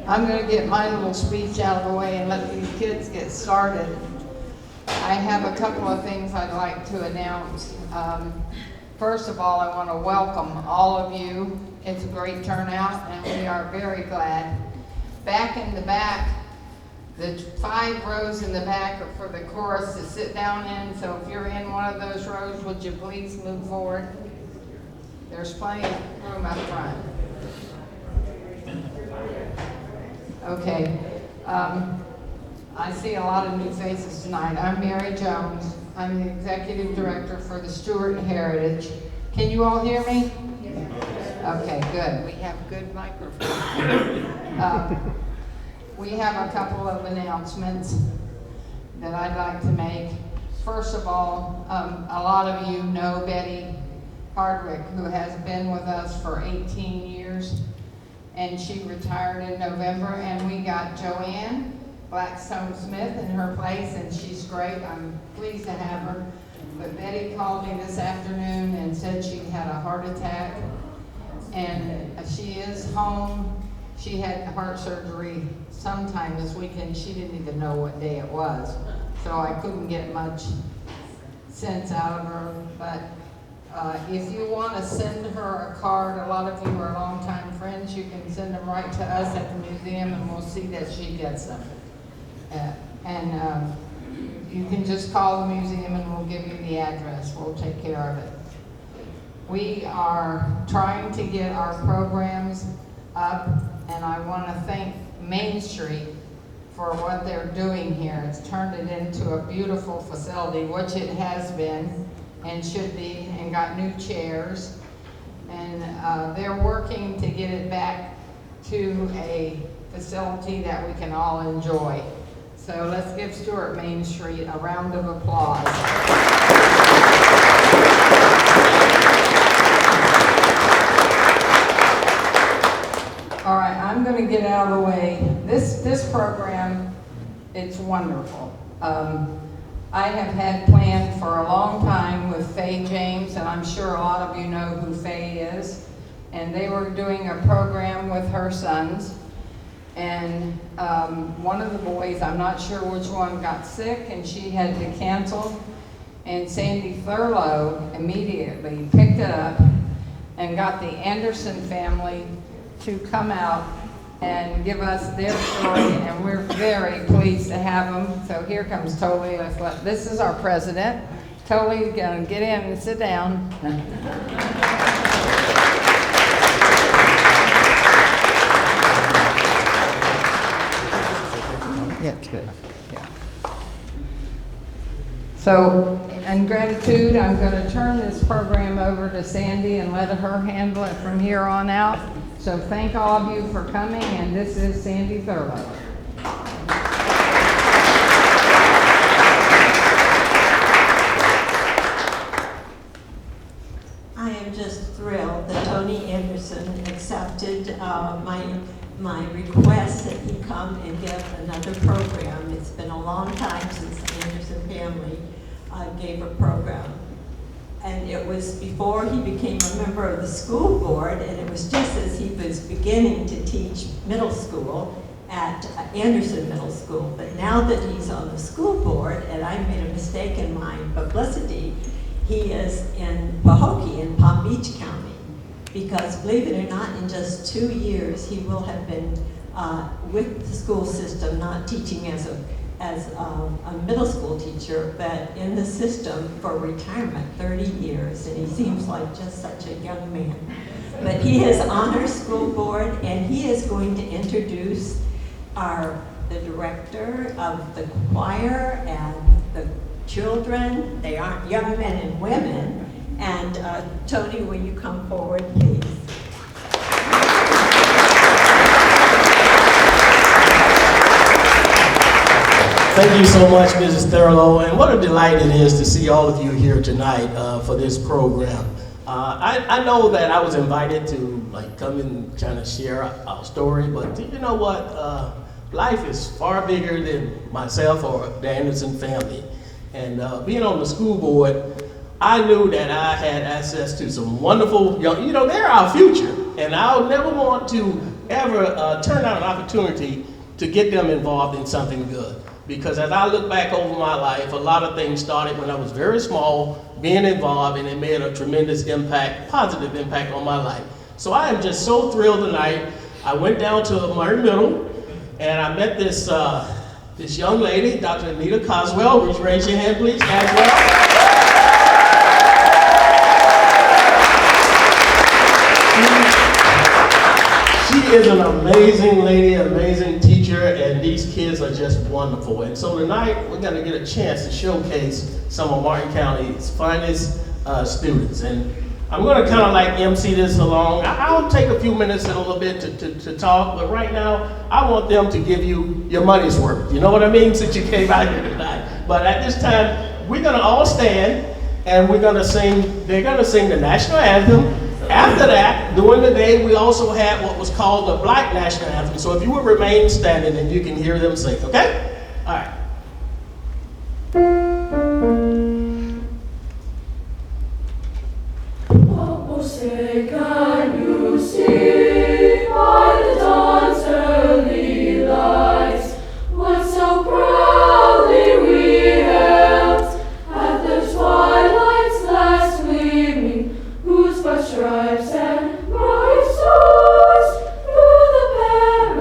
I'm going to get my little speech out of the way and let these kids get started. I have a couple of things I'd like to announce. First of all, I want to welcome all of you. It's a great turnout, and we are very glad. Back in the back, the 5 rows in the back are for the chorus to sit down in, so if you're in one of those rows, would you please move forward? There's plenty of room up front. Okay. I see a lot of new faces tonight. I'm Mary Jones. I'm the Executive Director for the Stuart Heritage. Can you all hear me? Okay, good. We have good microphones. We have a couple of announcements that I'd like to make. First of all, a lot of you know Betty Hardwick, who has been with us for 18 years, and she retired in November, and we got Joanne Blackstone Smith in her place, and she's great. I'm pleased to have her. But Betty called me this afternoon and said she had a heart attack, and she is home. She had heart surgery sometime this weekend. She didn't even know what day it was, so I couldn't get much sense out of her. But if you want to send her a card, a lot of you are longtime friends, you can send them right to us at the museum, and we'll see that she gets them. You can just call the museum and we'll give you the address. We'll take care of it. We are trying to get our programs up, and I want to thank Main Street for what they're doing here. It's turned it into a beautiful facility, which it has been and should be, and got new chairs. And they're working to get it back to a facility that we can all enjoy. So let's give Stuart Main Street a round of applause. All right, I'm going to get out of the way. This program, it's wonderful. I have had planned for a long time with Faye James, and I'm sure a lot of you know who Faye is. And they were doing a program with her sons. And one of the boys, I'm not sure which one, got sick and she had to cancel. And Sandy Thurlow immediately picked it up and got the Anderson family to come out and give us their story, and we're very pleased to have them. So here comes Tolee. This is our president. Tolee's gonna get in and sit down. Yeah, it's good. Yeah. So, in gratitude, I'm going to turn this program over to Sandy and let her handle it from here on out. So thank all of you for coming, and this is Sandy Thurlow. I am just thrilled that Tony Anderson accepted my request that he come and give another program. It's been a long time since the Anderson family gave a program. And it was before he became a member of the school board, and it was just as he was beginning to teach middle school at Anderson Middle School. But now that he's on the school board, and I made a mistake in my publicity, he is in Pahokee in Palm Beach County. Because believe it or not, in just 2 years, he will have been with the school system, not teaching as a middle school teacher, but in the system for retirement, 30 years, and he seems like just such a young man. But he is on our school board, and he is going to introduce the director of the choir and the children. They aren't young men and women. And Tony, will you come forward, please? Thank you so much, Mrs. Thurlow, and what a delight it is to see all of you here tonight for this program. I know that I was invited to come and kind of share our story, but you know what? Life is far bigger than myself or the Anderson family. And being on the school board, I knew that I had access to some wonderful young, they're our future. And I'll never want to ever turn out an opportunity to get them involved in something good. Because as I look back over my life, a lot of things started when I was very small, being involved, and it made a tremendous impact, positive impact on my life. So I am just so thrilled tonight. I went down to Murray Middle, and I met this this young lady, Dr. Anita Caswell. Would you raise your hand, please? Caswell. She is an amazing lady, amazing teacher, and these kids are just wonderful. And so tonight, we're going to get a chance to showcase some of Martin County's finest students. And I'm going to kind of like MC this along. I'll take a few minutes in a little bit to talk, but right now, I want them to give you your money's worth. You know what I mean? Since you came out here tonight. But at this time, we're going to all stand, and we're going to sing, they're going to sing the national anthem. After that, during the day, we also had what was called the Black National Anthem. So if you would remain standing, and you can hear them sing, okay? All right. What will say, can you see by the dawn's early light what so proudly we hailed at the twilight's last gleaming, whose bright stripes and bright swords through the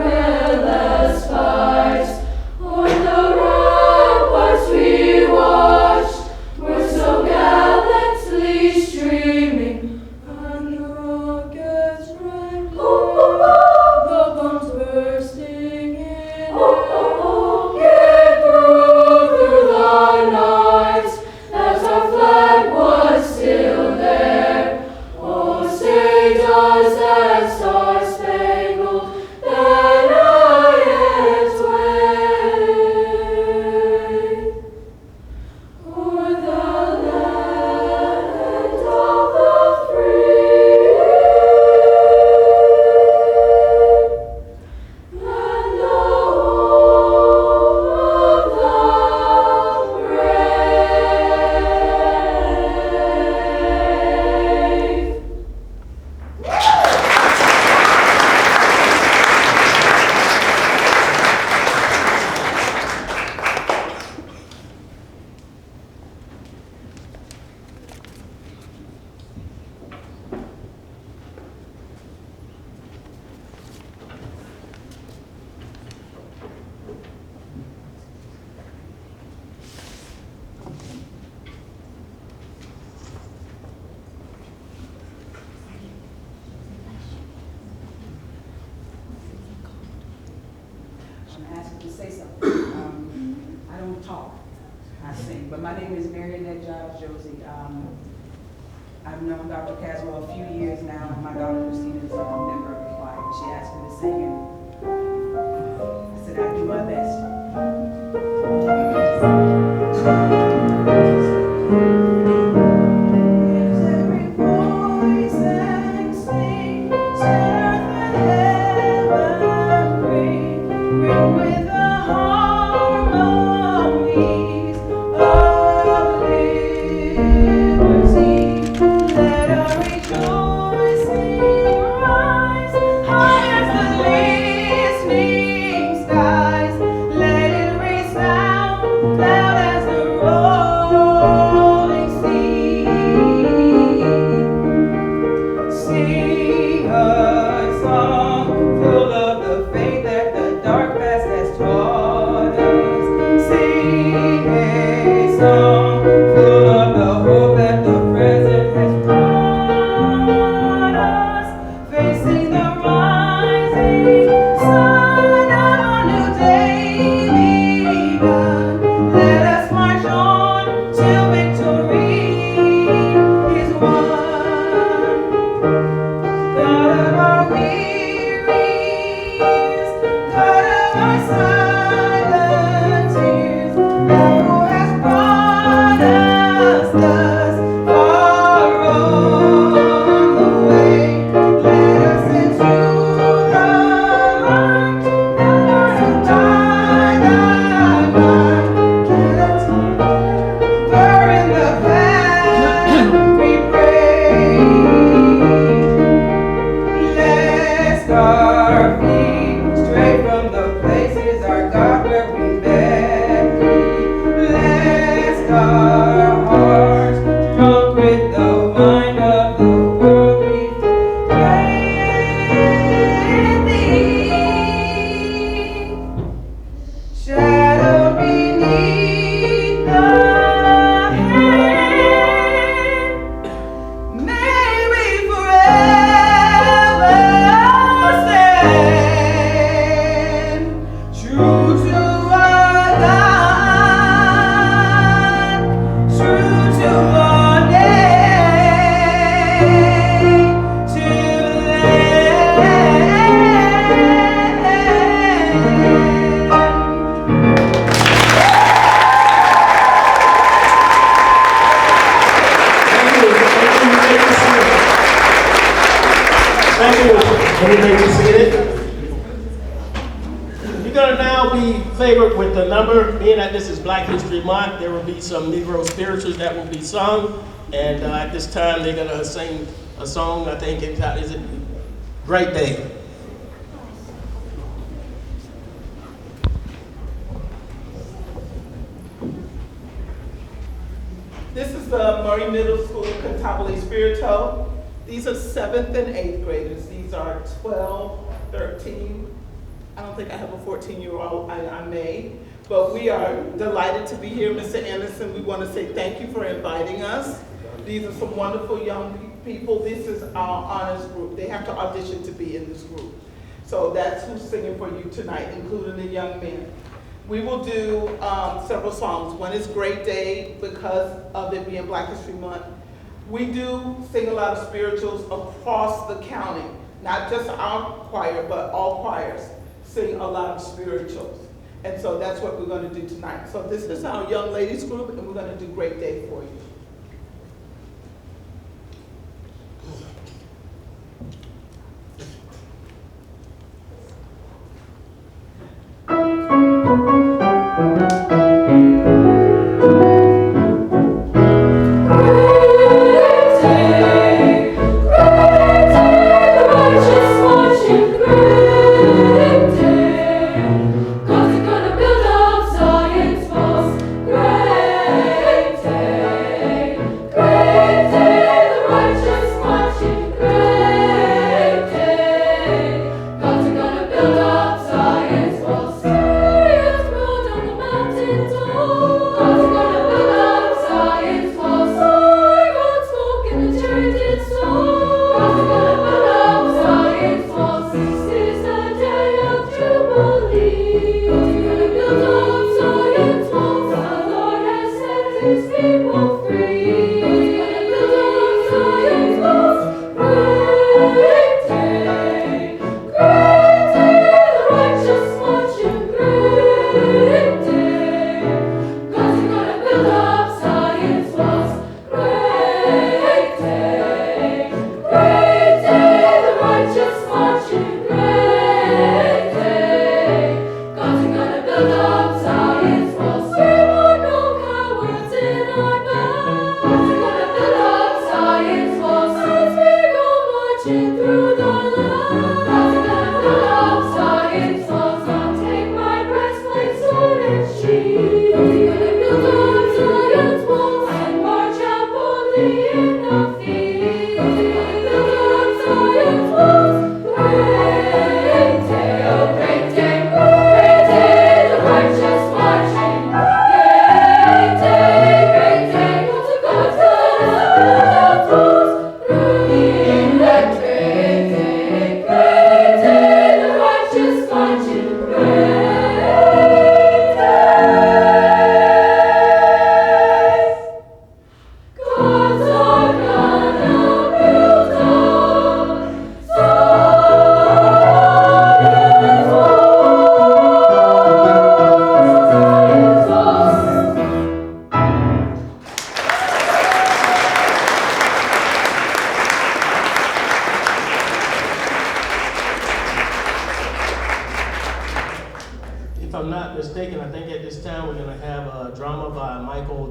perilous fight on the ramparts we watched were so gallantly streaming, and the rockets rang loud, the bombs bursting in air, get through the night, as our flag was still there. Oh, say does that star-spangled banner yet wave o'er the land of the free and the home of the brave? I'm asking to say something. I don't talk, I sing. But my name is Marionette Jiles-Josie. I've known Dr. Caswell a few years now, and my daughter Christina is a member of the choir. She asked me to sing, and I said I'd do my best. Gives every voice and sing, earth and heaven ring with the harmonies of liberty. Let our rejoicing rise high as the listening skies. Let it resound loud as the roar favor with the number, being that this is Black History Month, there will be some Negro spirituals that will be sung. And at this time, they're gonna sing a song, I think, is it Great Day? This is the Murray Middle School Cantabile Spirito. These are 7th and 8th graders. These are 12, 13. I don't think I have a 14-year-old, I may. But we are delighted to be here, Mr. Anderson. We want to say thank you for inviting us. These are some wonderful young people. This is our honors group. They have to audition to be in this group. So that's who's singing for you tonight, including the young men. We will do several songs. One is Great Day because of it being Black History Month. We do sing a lot of spirituals across the county. Not just our choir, but all choirs sing a lot of spirituals. And so that's what we're going to do tonight. So this is our young ladies group, and we're going to do Great Day for you.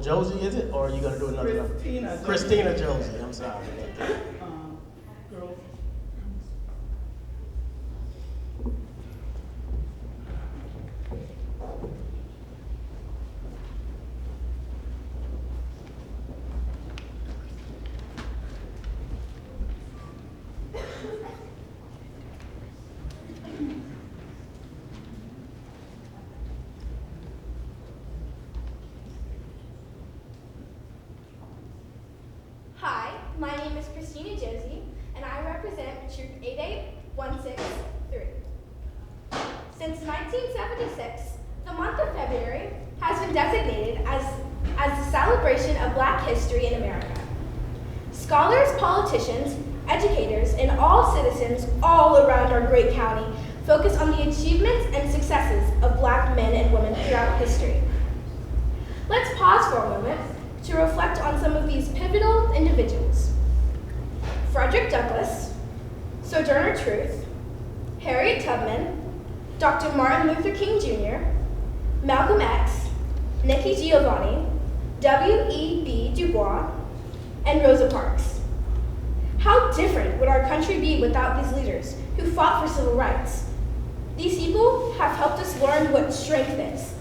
Josie, is it? Or are you going to do another number? Christina Josie, I'm sorry. Girls. My name is Christina Josie, and I represent Troop 88163. Since 1976, the month of February has been designated as the celebration of Black history in America. Scholars, politicians, educators, and all citizens all around our great county focus on the achievements and successes of Black men and women throughout history. Let's pause for a moment to reflect on some of these pivotal individuals. Frederick Douglass, Sojourner Truth, Harriet Tubman, Dr. Martin Luther King Jr., Malcolm X, Nikki Giovanni, W.E.B. Du Bois, and Rosa Parks. How different would our country be without these leaders who fought for civil rights? These people have helped us learn what strength is,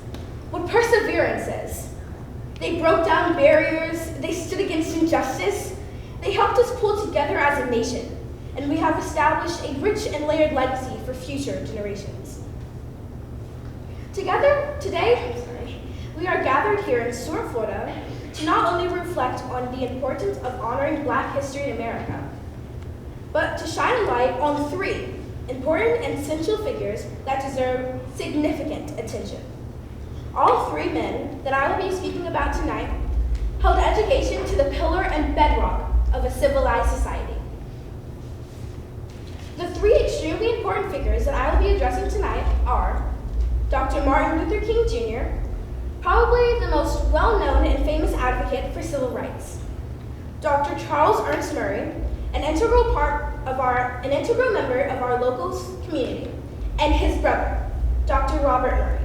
what perseverance is. They broke down barriers, they stood against injustice, they helped us pull together as a nation, and we have established a rich and layered legacy for future generations. Together, today, we are gathered here in Stuart, Florida, to not only reflect on the importance of honoring Black history in America, but to shine a light on three important and essential figures that deserve significant attention. All three men that I will be speaking about tonight held education to the pillar and bedrock of a civilized society. The three extremely important figures that I will be addressing tonight are Dr. Martin Luther King Jr., probably the most well-known and famous advocate for civil rights, Dr. Charles Ernst Murray, an integral member of our local community, and his brother, Dr. Robert Murray,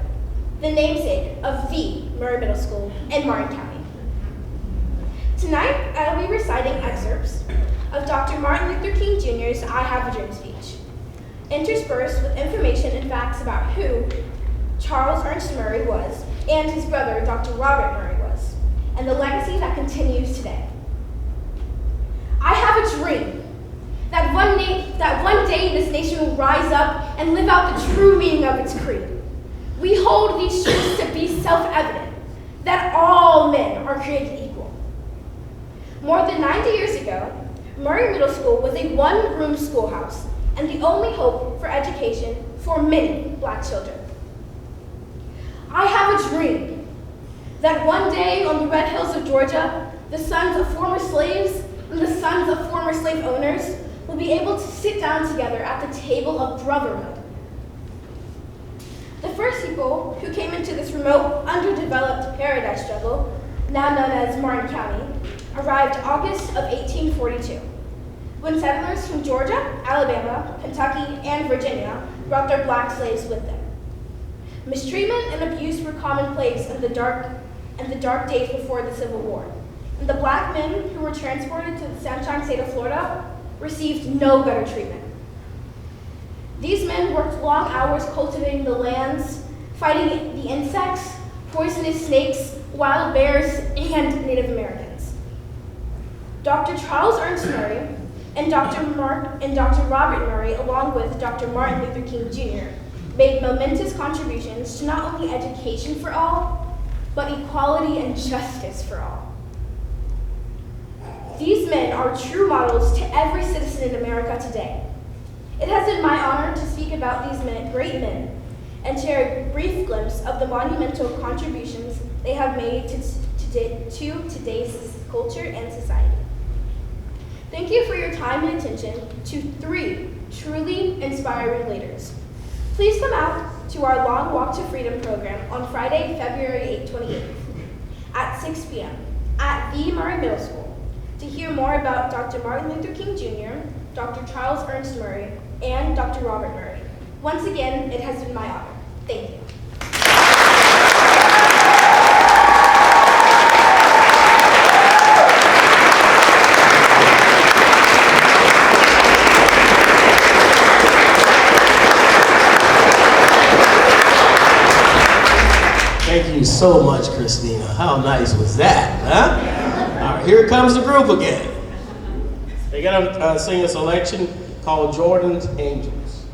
the namesake of the Murray Middle School in Martin County. Tonight, I will be reciting excerpts of Dr. Martin Luther King Jr.'s I Have a Dream speech, interspersed with information and facts about who Charles Ernst Murray was and his brother, Dr. Robert Murray was, and the legacy that continues today. I have a dream that one day this nation will rise up and live out the true meaning of its creed. We hold these truths to be self-evident, that all men are created equal. More than 90 years ago, Murray Middle School was a one-room schoolhouse and the only hope for education for many Black children. I have a dream that one day on the red hills of Georgia, the sons of former slaves and the sons of former slave owners will be able to sit down together at the table of brotherhood. The first people who came into this remote, underdeveloped paradise struggle, now known as Martin County, arrived August of 1842, when settlers from Georgia, Alabama, Kentucky, and Virginia brought their Black slaves with them. Mistreatment and abuse were commonplace in the dark days before the Civil War, and the Black men who were transported to the Sunshine State of Florida received no better treatment. These men worked long hours cultivating the lands, fighting the insects, poisonous snakes, wild bears, and Native Americans. Dr. Charles Ernst Murray and Dr. Robert Murray, along with Dr. Martin Luther King Jr., made momentous contributions to not only education for all, but equality and justice for all. These men are true models to every citizen in America today. It has been my honor to speak about these great men and share a brief glimpse of the monumental contributions they have made to today's culture and society. Thank you for your time and attention to three truly inspiring leaders. Please come out to our Long Walk to Freedom program on Friday, February 28th at 6 p.m. at the Murray Middle School to hear more about Dr. Martin Luther King Jr., Dr. Charles Ernst Murray, and Dr. Robert Murray. Once again, it has been my honor. Thank you. Thank you so much, Christina. How nice was that, huh? All right, here comes the group again. They're gonna sing a selection called Jordan's Angels.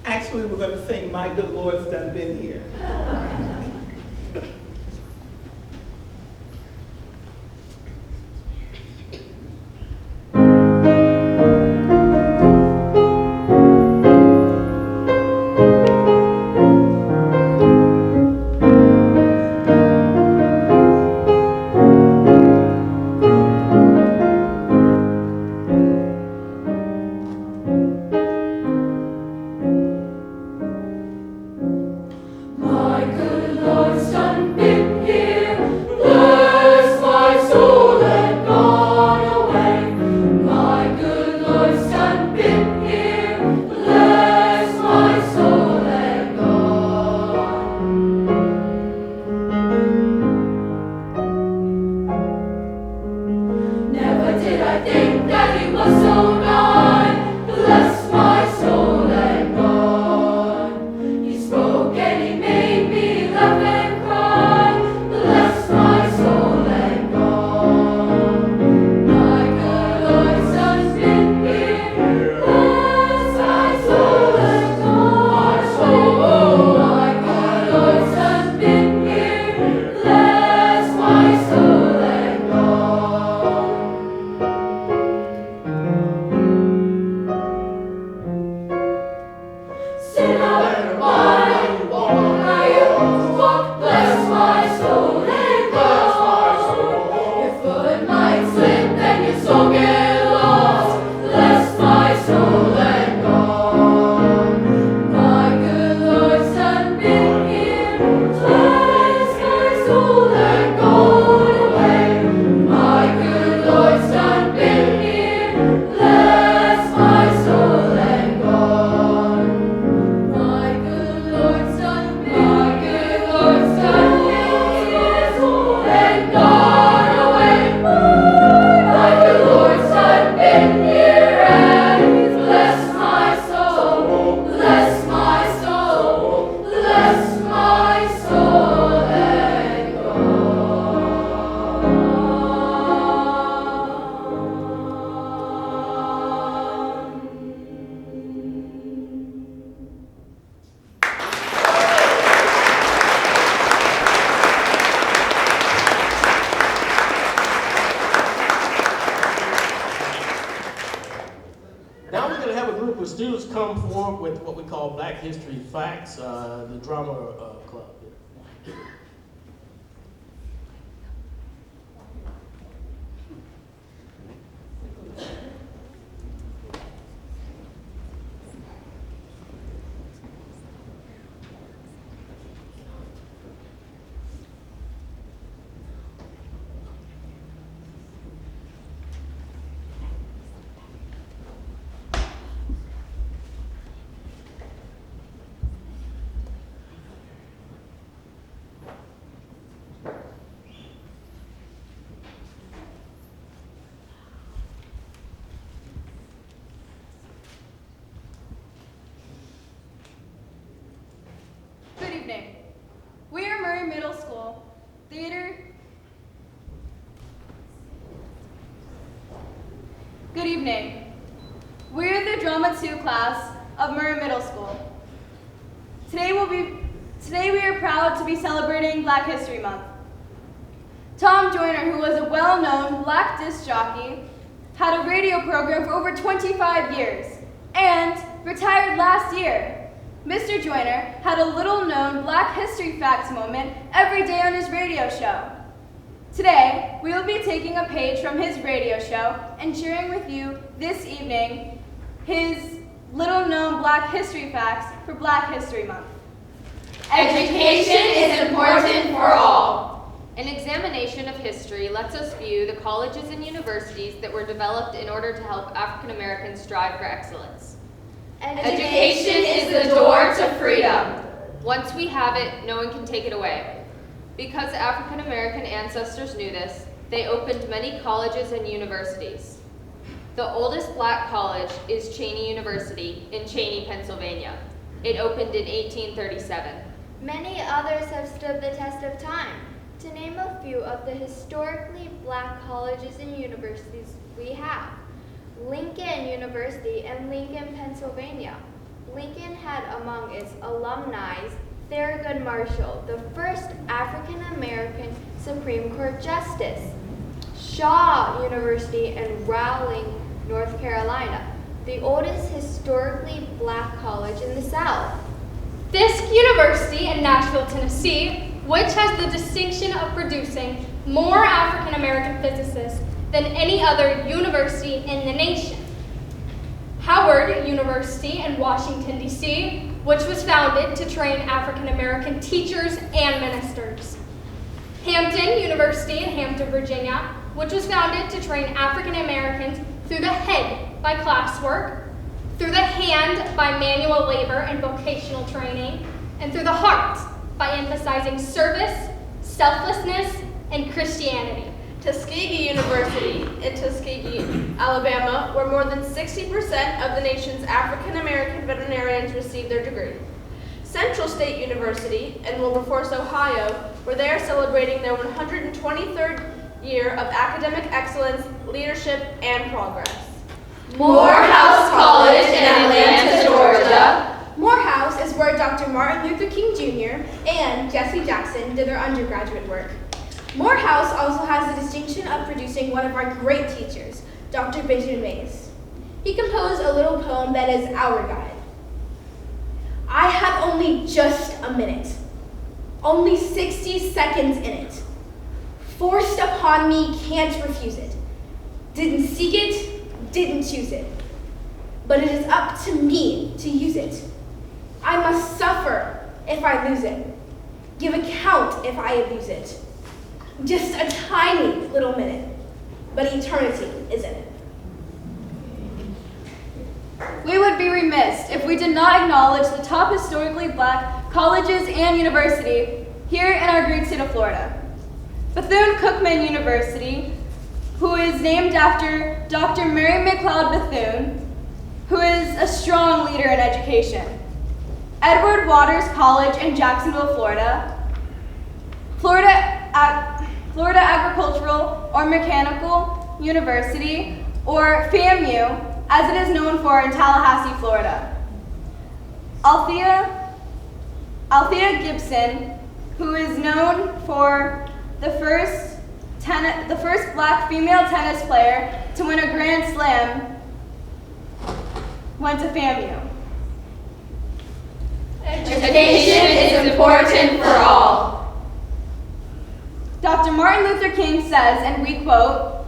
Actually, we're going to sing My Good Lord's Done Been Here. My good Lord's done been here, bless my soul and gone away. My good Lord's done been here, bless my soul and gone. Never did I think that he was so nigh, bless my soul and gone. He spoke and he made me laugh and cry, bless my soul and gone. My good Lord's done been here, bless my soul and gone. My good Lord's done been here, bless my soul and gone. Sit up, why won't I walk? Bless my soul and gone. Your foot might slip and your soul get lost. Bless my soul and gone. My good Lord's done been here. Bless my soul and gone away. My good Lord's done been here. Bless my soul and gone. My good Lord's done been here. My good Lord's done been here and gone away. My good Lord's done been here and bless my soul, bless my soul, bless my soul and gone. Now we're going to have a group of students come forward with what we call Black History Facts, the drama club. Good evening. We are Murray Middle School Theater. Good evening. We're the Drama 2 class of Murray Middle School. Today we are proud to be celebrating Black History Month. Tom Joyner, who was a well-known black disc jockey, had a radio program for over 25 years and retired last year. Mr. Joyner had a little-known Black History Facts moment every day on his radio show. Today, we will be taking a page from his radio show and sharing with you this evening his little-known Black History Facts for Black History Month. Education is important for all. An examination of history lets us view the colleges and universities that were developed in order to help African Americans strive for excellence. Education is the door to freedom. Once we have it, no one can take it away. Because African American ancestors knew this, they opened many colleges and universities. The oldest black college is Cheney University in Cheney, Pennsylvania. It opened in 1837. Many others have stood the test of time. To name a few of the historically black colleges and universities we have: Lincoln University in Lincoln, Pennsylvania. Lincoln had among its alumni Thurgood Marshall, the first African-American Supreme Court Justice. Shaw University in Rowling, North Carolina, the oldest historically black college in the South. Fisk University in Nashville, Tennessee, which has the distinction of producing more African American physicists than any other university in the nation. Howard University in Washington, D.C., which was founded to train African American teachers and ministers. Hampton University in Hampton, Virginia, which was founded to train African Americans through the head by classwork, through the hand by manual labor and vocational training, and through the heart by emphasizing service, selflessness, and Christianity. Tuskegee University in Tuskegee, Alabama, where more than 60% of the nation's African American veterinarians receive their degree. Central State University in Wilberforce, Ohio, where they are celebrating their 123rd year of academic excellence, leadership, and progress. Morehouse College in Atlanta, Georgia. Morehouse is where Dr. Martin Luther King Jr. and Jesse Jackson did their undergraduate work. Morehouse also has the distinction of producing one of our great teachers, Dr. Benjamin Mays. He composed a little poem that is our guide. I have only just a minute, only 60 seconds in it. Forced upon me, can't refuse it. Didn't seek it, didn't choose it. But it is up to me to use it. I must suffer if I lose it. Give account if I abuse it. Just a tiny little minute, but eternity is in it. We would be remiss if we did not acknowledge the top historically black colleges and university here in our great state of Florida. Bethune-Cookman University, who is named after Dr. Mary McLeod Bethune, who is a strong leader in education. Edward Waters College in Jacksonville, Florida. Florida Agricultural or Mechanical University, or FAMU, as it is known for in Tallahassee, Florida. Althea Gibson, who is known for the first black female tennis player to win a Grand Slam, went to FAMU. Education is important for all. Dr. Martin Luther King says, and we quote,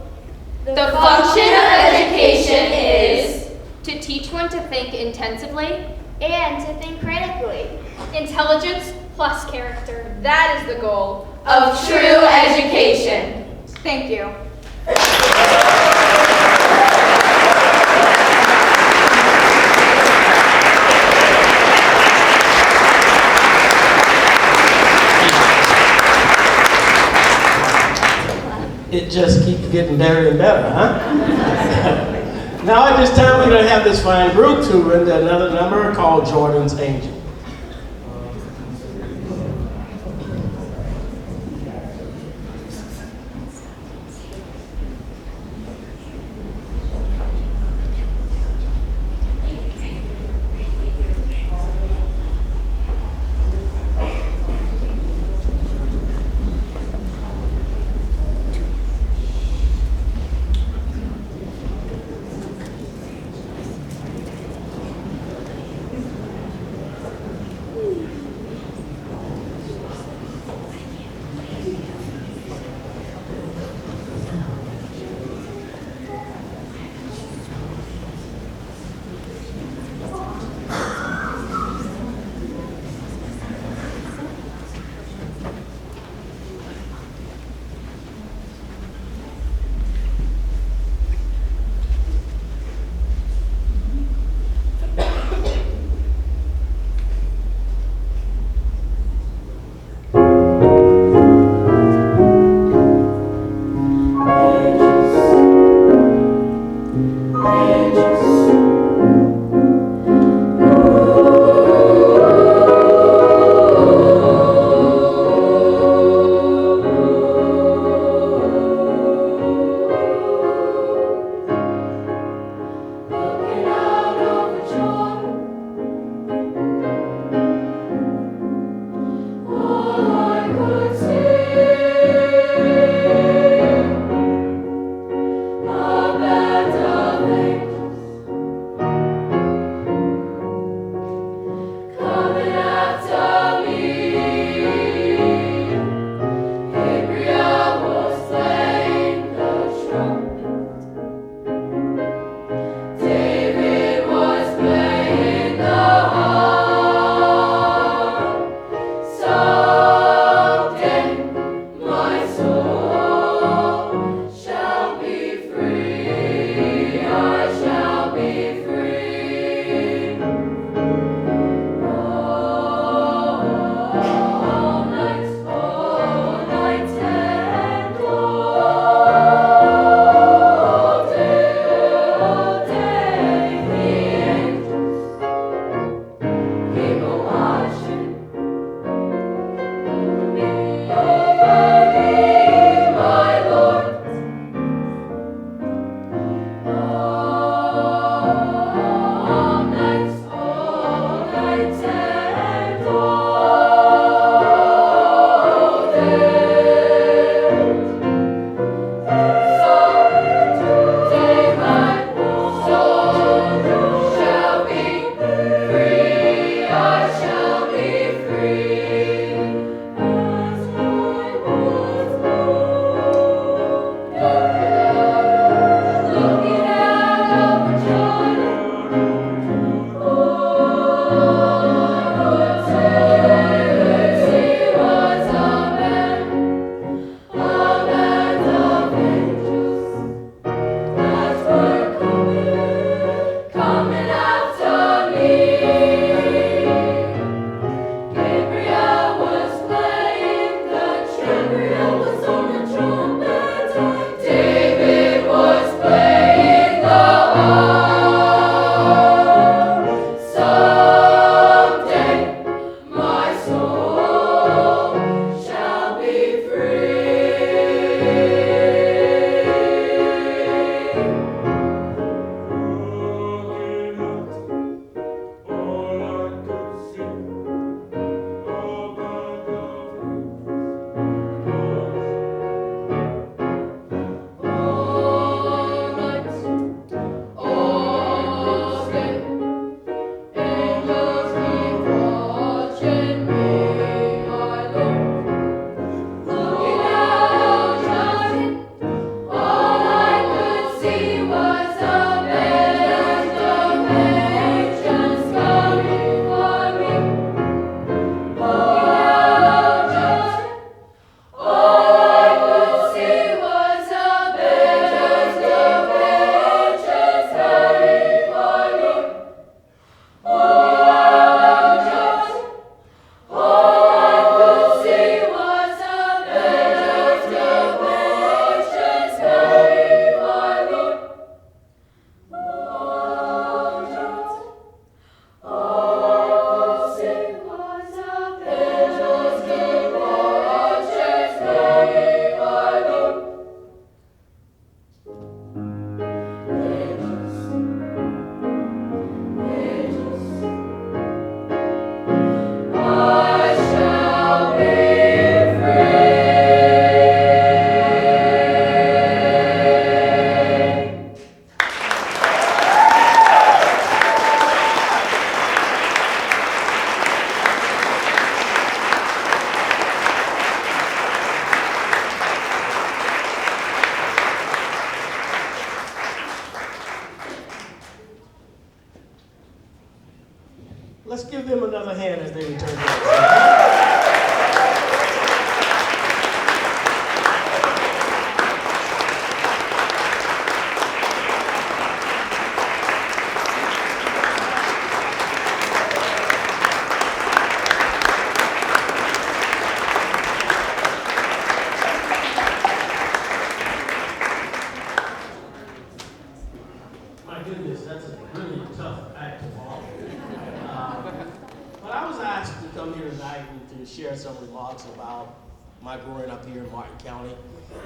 "The function of education is to teach one to think intensively And to think critically. Intelligence plus character. That is the goal of true education." Thank you. It just keeps getting better and better, huh? Now at this time, we're going to have this fine group to render another number called Jordan's Angel. Let's give them another hand as they return to us. My goodness, that's a really tough act to follow. But I was asked to come here tonight and to share some remarks about my growing up here in Martin County.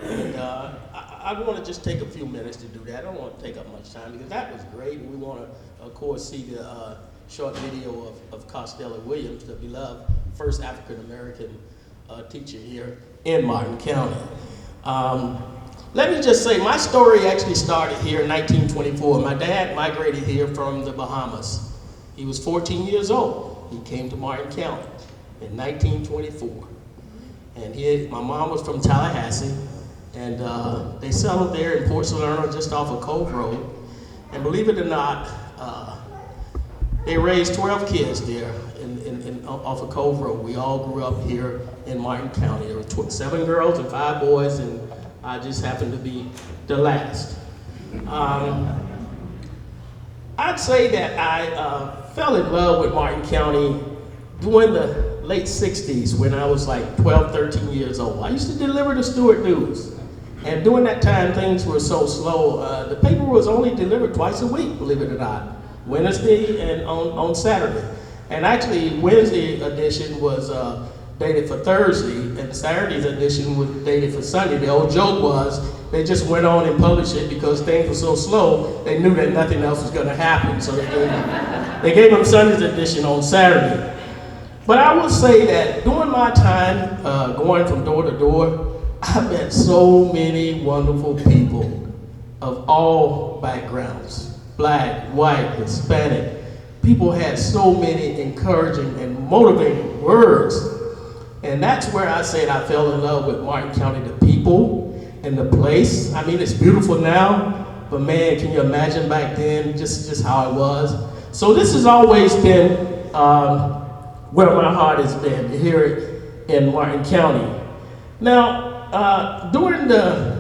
And I want to just take a few minutes to do that. I don't want to take up much time because that was great. And we want to, of course, see the short video of Costello Williams, the beloved first African-American teacher here in Martin County. Let me just say, my story actually started here in 1924. My dad migrated here from the Bahamas. He was 14 years old. He came to Martin County in 1924. And my mom was from Tallahassee, and they settled there in Port Salerno just off of Cove Road. And believe it or not, they raised 12 kids there off of Cove Road. We all grew up here in Martin County. There were 7 girls and 5 boys, and I just happened to be the last. I'd say that I fell in love with Martin County during the late 60s when I was like 12, 13 years old. I used to deliver the Stuart News. And during that time, things were so slow. The paper was only delivered twice a week, believe it or not. Wednesday and on Saturday. And actually, Wednesday edition was dated for Thursday, and Saturday's edition was dated for Sunday. The old joke was they just went on and published it because things were so slow, they knew that nothing else was going to happen. So they gave them Sunday's edition on Saturday. But I will say that during my time going from door to door, I met so many wonderful people of all backgrounds, black, white, Hispanic. People had so many encouraging and motivating words. And that's where I said I fell in love with Martin County, the people and the place. I mean, it's beautiful now, but man, can you imagine back then just how it was? So this has always been where my heart has been, here in Martin County. Now, during the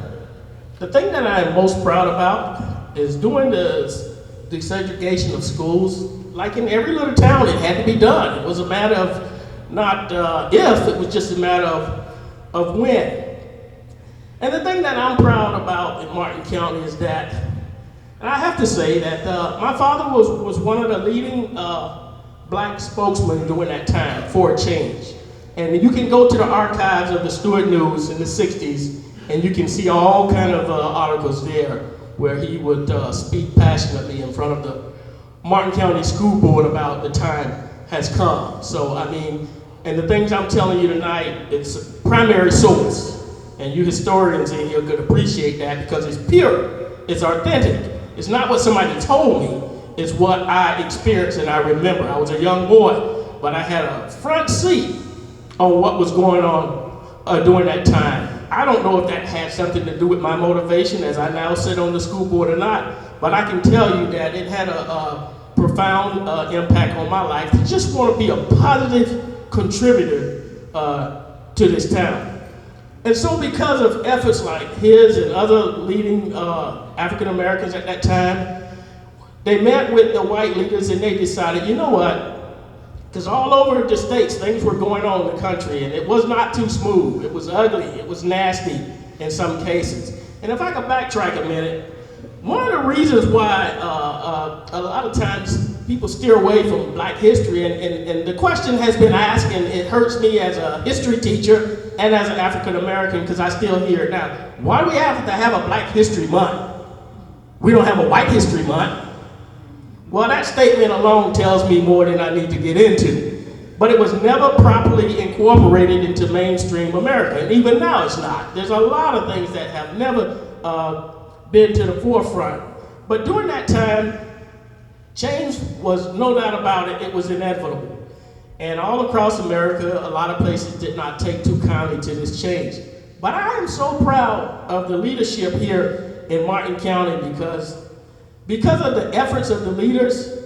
thing that I am most proud about is during the desegregation of schools. Like in every little town, it had to be done. It was a matter of not if, it was just a matter of when. And the thing that I'm proud about in Martin County is that, and I have to say that my father was one of the leading black spokesmen during that time for a change. And you can go to the archives of the Stuart News in the 60s, and you can see all kind of articles there where he would speak passionately in front of the Martin County School Board about the time has come. So, I mean, and the things I'm telling you tonight, it's primary source. And you historians in here could appreciate that because it's pure, it's authentic. It's not what somebody told me, it's what I experienced and I remember. I was a young boy, but I had a front seat on what was going on during that time. I don't know if that had something to do with my motivation as I now sit on the school board or not, but I can tell you that it had a profound impact on my life to just want to be a positive contributor to this town. And so because of efforts like his and other leading African Americans at that time, they met with the white leaders and they decided, you know what, because all over the states things were going on in the country and it was not too smooth, it was ugly, it was nasty in some cases. And if I could backtrack a minute, one of the reasons why a lot of times people steer away from black history, and the question has been asked, and it hurts me as a history teacher and as an African American because I still hear it now. Why do we have to have a Black History Month? We don't have a White History Month. Well, that statement alone tells me more than I need to get into. But it was never properly incorporated into mainstream America, and even now it's not. There's a lot of things that have never been to the forefront. But during that time, change was no doubt about it, it was inevitable. And all across America, a lot of places did not take too kindly to this change. But I am so proud of the leadership here in Martin County because of the efforts of the leaders,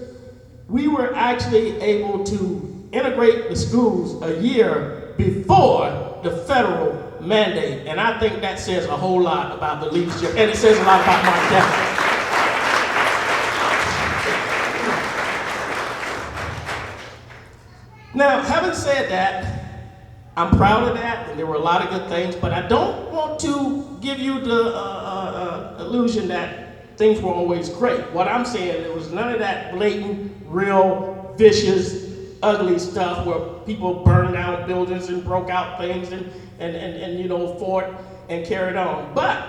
we were actually able to integrate the schools a year before the federal mandate. And I think that says a whole lot about the leadership, and it says a lot about Martin County. Now, having said that, I'm proud of that, and there were a lot of good things, but I don't want to give you the illusion that things were always great. What I'm saying, there was none of that blatant, real, vicious, ugly stuff where people burned down buildings and broke out things and you know, fought and carried on. But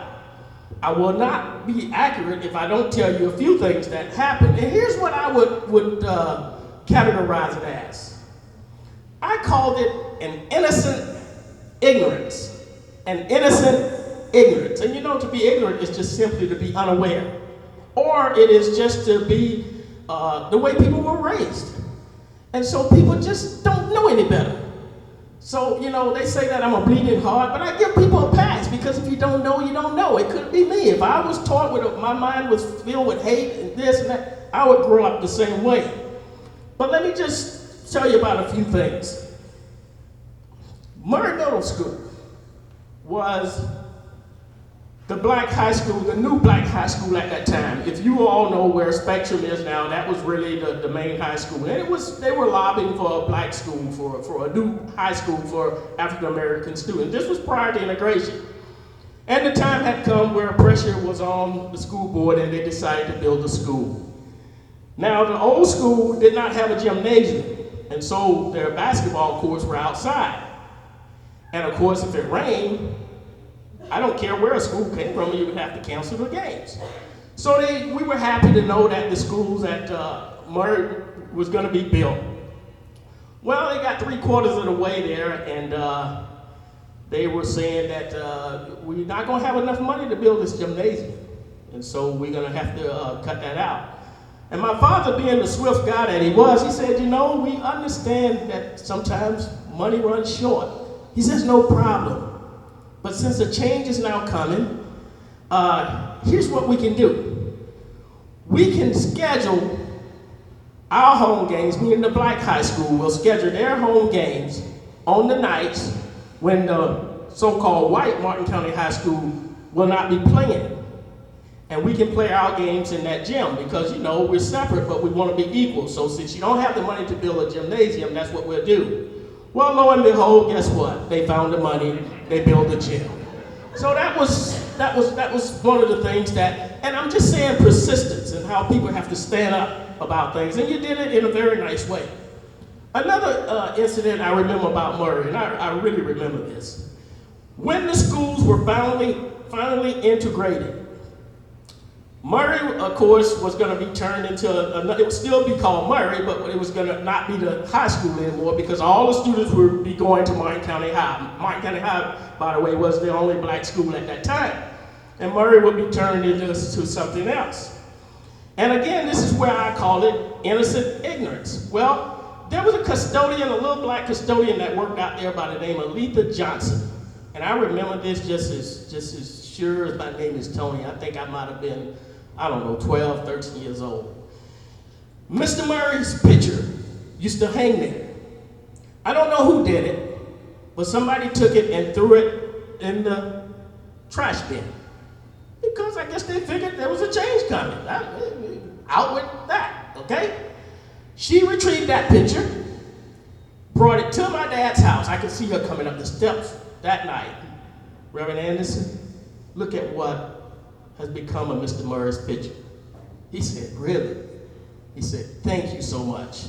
I will not be accurate if I don't tell you a few things that happened. And here's what I would categorize it as. I called it an innocent ignorance. An innocent ignorance. And you know, to be ignorant is just simply to be unaware. Or it is just to be the way people were raised. And so people just don't know any better. So, you know, they say that I'm a bleeding heart, but I give people a pass, because if you don't know, you don't know. It could be me. If I was taught my mind was filled with hate and this and that, I would grow up the same way. But let me just tell you about a few things. Murray Middle School was the black high school, the new black high school at that time. If you all know where Spectrum is now, that was really the main high school. And they were lobbying for a black school, for a new high school for African American students. This was prior to integration. And the time had come where pressure was on the school board, and they decided to build a school. Now, the old school did not have a gymnasium, and so their basketball courts were outside. And of course, if it rained, I don't care where a school came from, you would have to cancel the games. So we were happy to know that the schools at Murray was going to be built. Well, they got 3/4 of the way there, and they were saying that we're not going to have enough money to build this gymnasium, and so we're going to have to cut that out. And my father, being the swift guy that he was, he said, you know, we understand that sometimes money runs short. He says, no problem. But since a change is now coming, here's what we can do. We can schedule our home games, me and the black high school will schedule their home games on the nights when the so-called white Martin County High School will not be playing. And we can play our games in that gym because, you know, we're separate, but we want to be equal. So since you don't have the money to build a gymnasium, that's what we'll do. Well, lo and behold, guess what? They found the money, they built a gym. So that was one of the things that, and I'm just saying persistence and how people have to stand up about things. And you did it in a very nice way. Another incident I remember about Murray, and I really remember this. When the schools were finally integrated, Murray, of course, was going to be turned into, it would still be called Murray, but it was going to not be the high school anymore because all the students would be going to Martin County High. Martin County High, by the way, was the only black school at that time. And Murray would be turned into something else. And again, this is where I call it innocent ignorance. Well, there was a custodian, a little black custodian that worked out there by the name of Anita Johnson. And I remember this just as sure as my name is Tony. I think I might have been, I don't know, 12, 13 years old. Mr. Murray's picture used to hang there. I don't know who did it, but somebody took it and threw it in the trash bin. Because I guess they figured there was a change coming. Out with that, okay? She retrieved that picture, brought it to my dad's house. I could see her coming up the steps that night. Reverend Anderson, look at what has become of Mr. Murray's picture. He said, really? He said, thank you so much.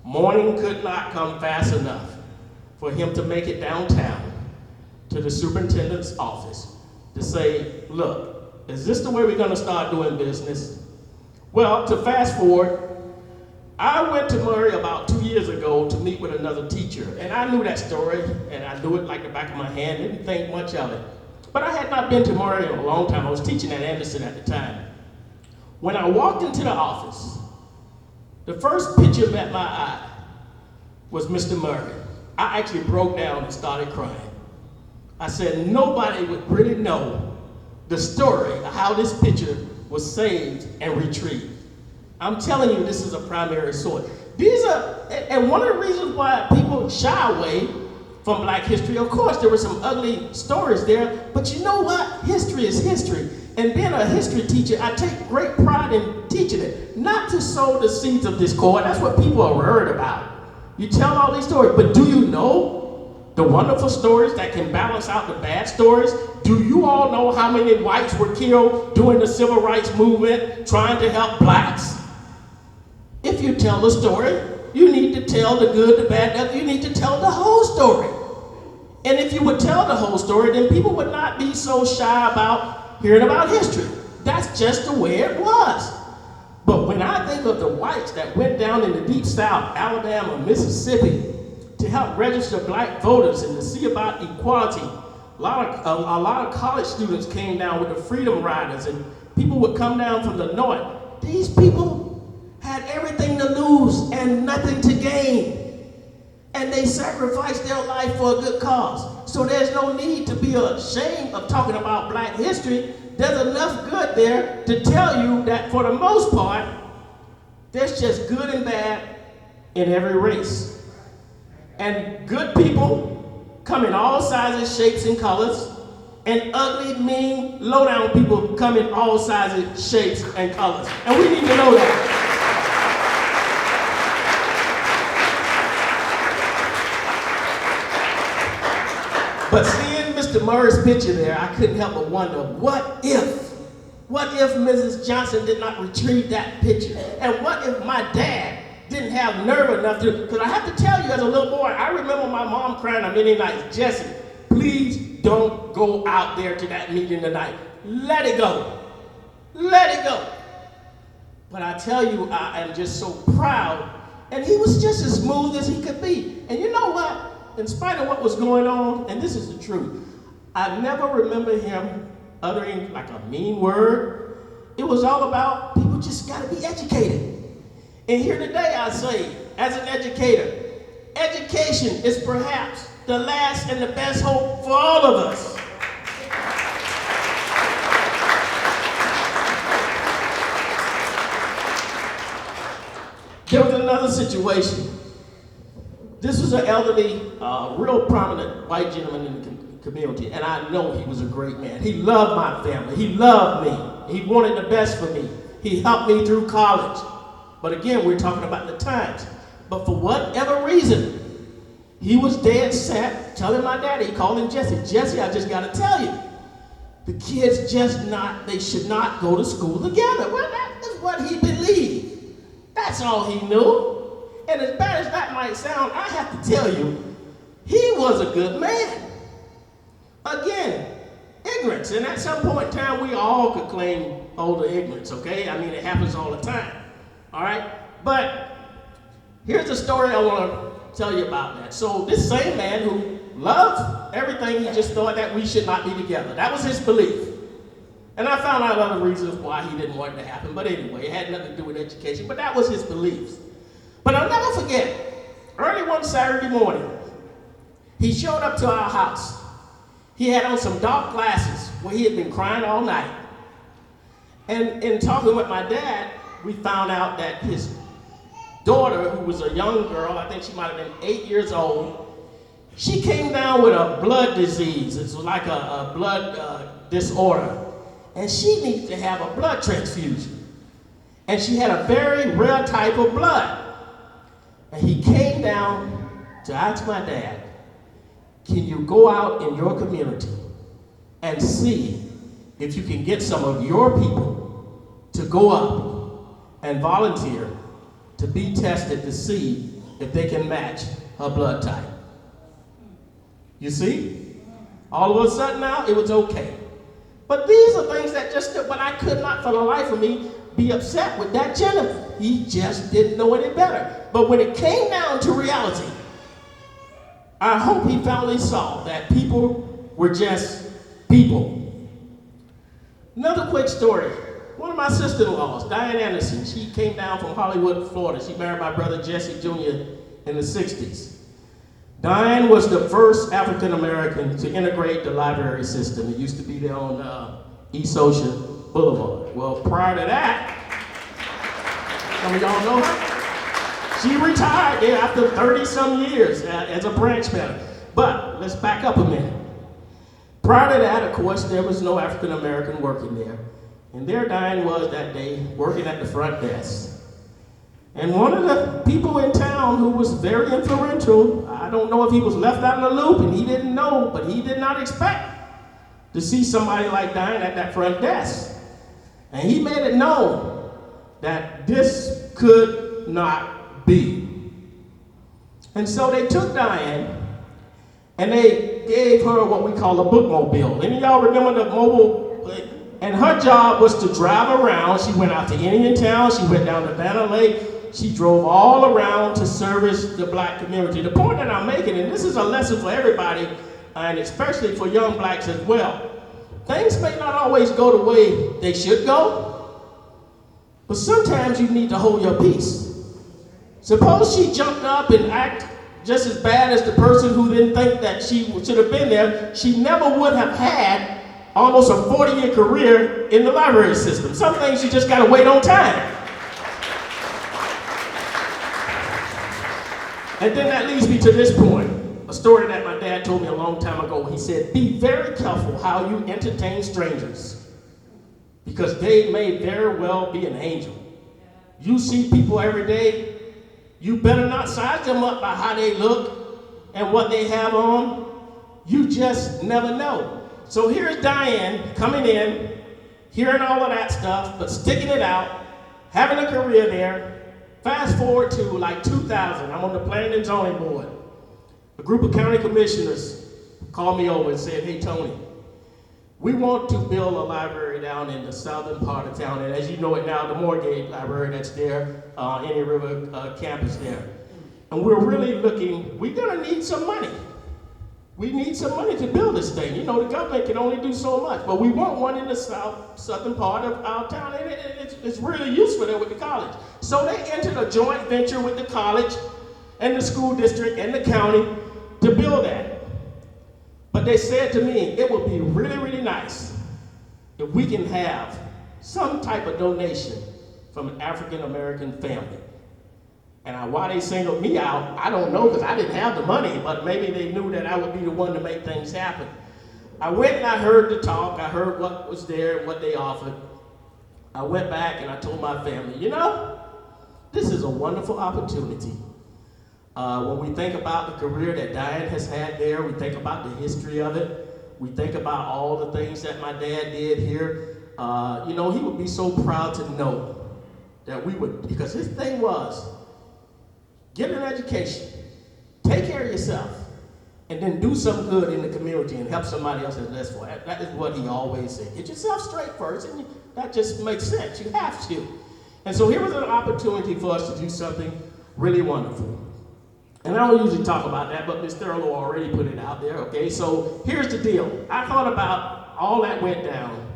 Morning could not come fast enough for him to make it downtown to the superintendent's office to say, look, is this the way we're gonna start doing business? Well, to fast forward, I went to Murray about 2 years ago to meet with another teacher, and I knew that story, and I knew it like the back of my hand, didn't think much of it. But I had not been to Murray in a long time. I was teaching at Anderson at the time. When I walked into the office, the first picture met my eye was Mr. Murray. I actually broke down and started crying. I said nobody would really know the story of how this picture was saved and retrieved. I'm telling you, this is a primary source. These are, and one of the reasons why people shy away from Black history, of course, there were some ugly stories there, but you know what? History is history. And being a history teacher, I take great pride in teaching it. Not to sow the seeds of discord, that's what people are worried about. You tell all these stories, but do you know the wonderful stories that can balance out the bad stories? Do you all know how many whites were killed during the civil rights movement trying to help blacks? If you tell the story, you need to tell the good, the bad, you need to tell the whole story. And if you would tell the whole story, then people would not be so shy about hearing about history. That's just the way it was. But when I think of the whites that went down in the deep South, Alabama, Mississippi, to help register black voters and to see about equality, a lot of college students came down with the Freedom Riders, and people would come down from the north. These people had everything to lose and nothing to gain. And they sacrificed their life for a good cause. So there's no need to be ashamed of talking about Black history. There's enough good there to tell you that for the most part, there's just good and bad in every race. And good people come in all sizes, shapes, and colors. And ugly, mean, low-down people come in all sizes, shapes, and colors. And we need to know that. But seeing Mr. Murray's picture there, I couldn't help but wonder, what if Mrs. Johnson did not retrieve that picture? And what if my dad didn't have nerve enough to, because I have to tell you, as a little boy, I remember my mom crying on many nights, Jesse, please don't go out there to that meeting tonight. Let it go. Let it go. But I tell you, I am just so proud. And he was just as smooth as he could be. And you know what? In spite of what was going on, and this is the truth, I never remember him uttering like a mean word. It was all about people just gotta be educated. And here today I say, as an educator, education is perhaps the last and the best hope for all of us. There was another situation. This was an elderly, real prominent white gentleman in the community, and I know he was a great man. He loved my family. He loved me. He wanted the best for me. He helped me through college. But again, we're talking about the times. But for whatever reason, he was dead set telling my daddy, he called him Jesse, Jesse, I just gotta tell you, the kids they should not go to school together. Well, that is what he believed. That's all he knew. And as bad as that might sound, I have to tell you, he was a good man. Again, ignorance. And at some point in time, we all could claim older ignorance, okay? I mean, it happens all the time, all right? But here's the story I want to tell you about that. So this same man who loved everything, he just thought that we should not be together. That was his belief. And I found out other reasons why he didn't want it to happen. But anyway, it had nothing to do with education, but that was his beliefs. But I'll never forget, early one Saturday morning, he showed up to our house. He had on some dark glasses where he had been crying all night. And in talking with my dad, we found out that his daughter, who was a young girl, I think she might have been 8 years old, she came down with a blood disease. It was like a blood disorder. And she needed to have a blood transfusion. And she had a very rare type of blood. And he came down to ask my dad, can you go out in your community and see if you can get some of your people to go up and volunteer to be tested to see if they can match her blood type? You see? All of a sudden now, it was okay. But these are things that but I could not for the life of me be upset with that gentleman. He just didn't know any better. But when it came down to reality, I hope he finally saw that people were just people. Another quick story. One of my sister-in-laws, Diane Anderson, she came down from Hollywood, Florida. She married my brother Jesse Jr. in the 60s. Diane was the first African-American to integrate the library system. It used to be there on East Ocean Boulevard. Well, prior to that, Some of y'all know her. She retired there after 30-some years as a branch manager. But let's back up a minute. Prior to that, of course, there was no African American working there. And there Diane was that day, working at the front desk. And one of the people in town who was very influential, I don't know if he was left out of the loop and he didn't know, but he did not expect to see somebody like Diane at that front desk. And he made it known that this could not be. And so they took Diane and they gave her what we call a bookmobile. Any of y'all remember the mobile? And her job was to drive around. She went out to Indiantown, she went down to Banner Lake, she drove all around to service the black community. The point that I'm making, and this is a lesson for everybody, and especially for young blacks as well, things may not always go the way they should go, but sometimes you need to hold your peace. Suppose she jumped up and acted just as bad as the person who didn't think that she should have been there. She never would have had almost a 40-year career in the library system. Some things you just gotta wait on time. And then that leads me to this point, a story that my dad told me a long time ago. He said, be very careful how you entertain strangers, because they may very well be an angel. You see people every day, you better not size them up by how they look and what they have on. You just never know. So here's Diane coming in, hearing all of that stuff, but sticking it out, having a career there. Fast forward to like 2000, I'm on the Planning and Zoning Board. A group of county commissioners called me over and said, hey Tony, we want to build a library down in the southern part of town, and as you know it now, the Moorgate Library that's there, Indian River campus there. And we're really looking, we're gonna need some money. We need some money to build this thing. You know, the government can only do so much, but we want one in the southern part of our town, and it's really useful there with the college. So they entered a joint venture with the college and the school district and the county to build that. But they said to me, it would be really, really nice if we can have some type of donation from an African-American family. And why they singled me out, I don't know, because I didn't have the money, but maybe they knew that I would be the one to make things happen. I went and I heard the talk, I heard what was there and what they offered. I went back and I told my family, you know, this is a wonderful opportunity. When we think about the career that Diane has had there, we think about the history of it, we think about all the things that my dad did here. You know, he would be so proud to know that we would, because his thing was, get an education, take care of yourself, and then do some good in the community and help somebody else that's less for it. That is what he always said. Get yourself straight first, and that just makes sense. You have to. And so here was an opportunity for us to do something really wonderful. And I don't usually talk about that, but Ms. Thurlow already put it out there, okay? So here's the deal. I thought about all that went down,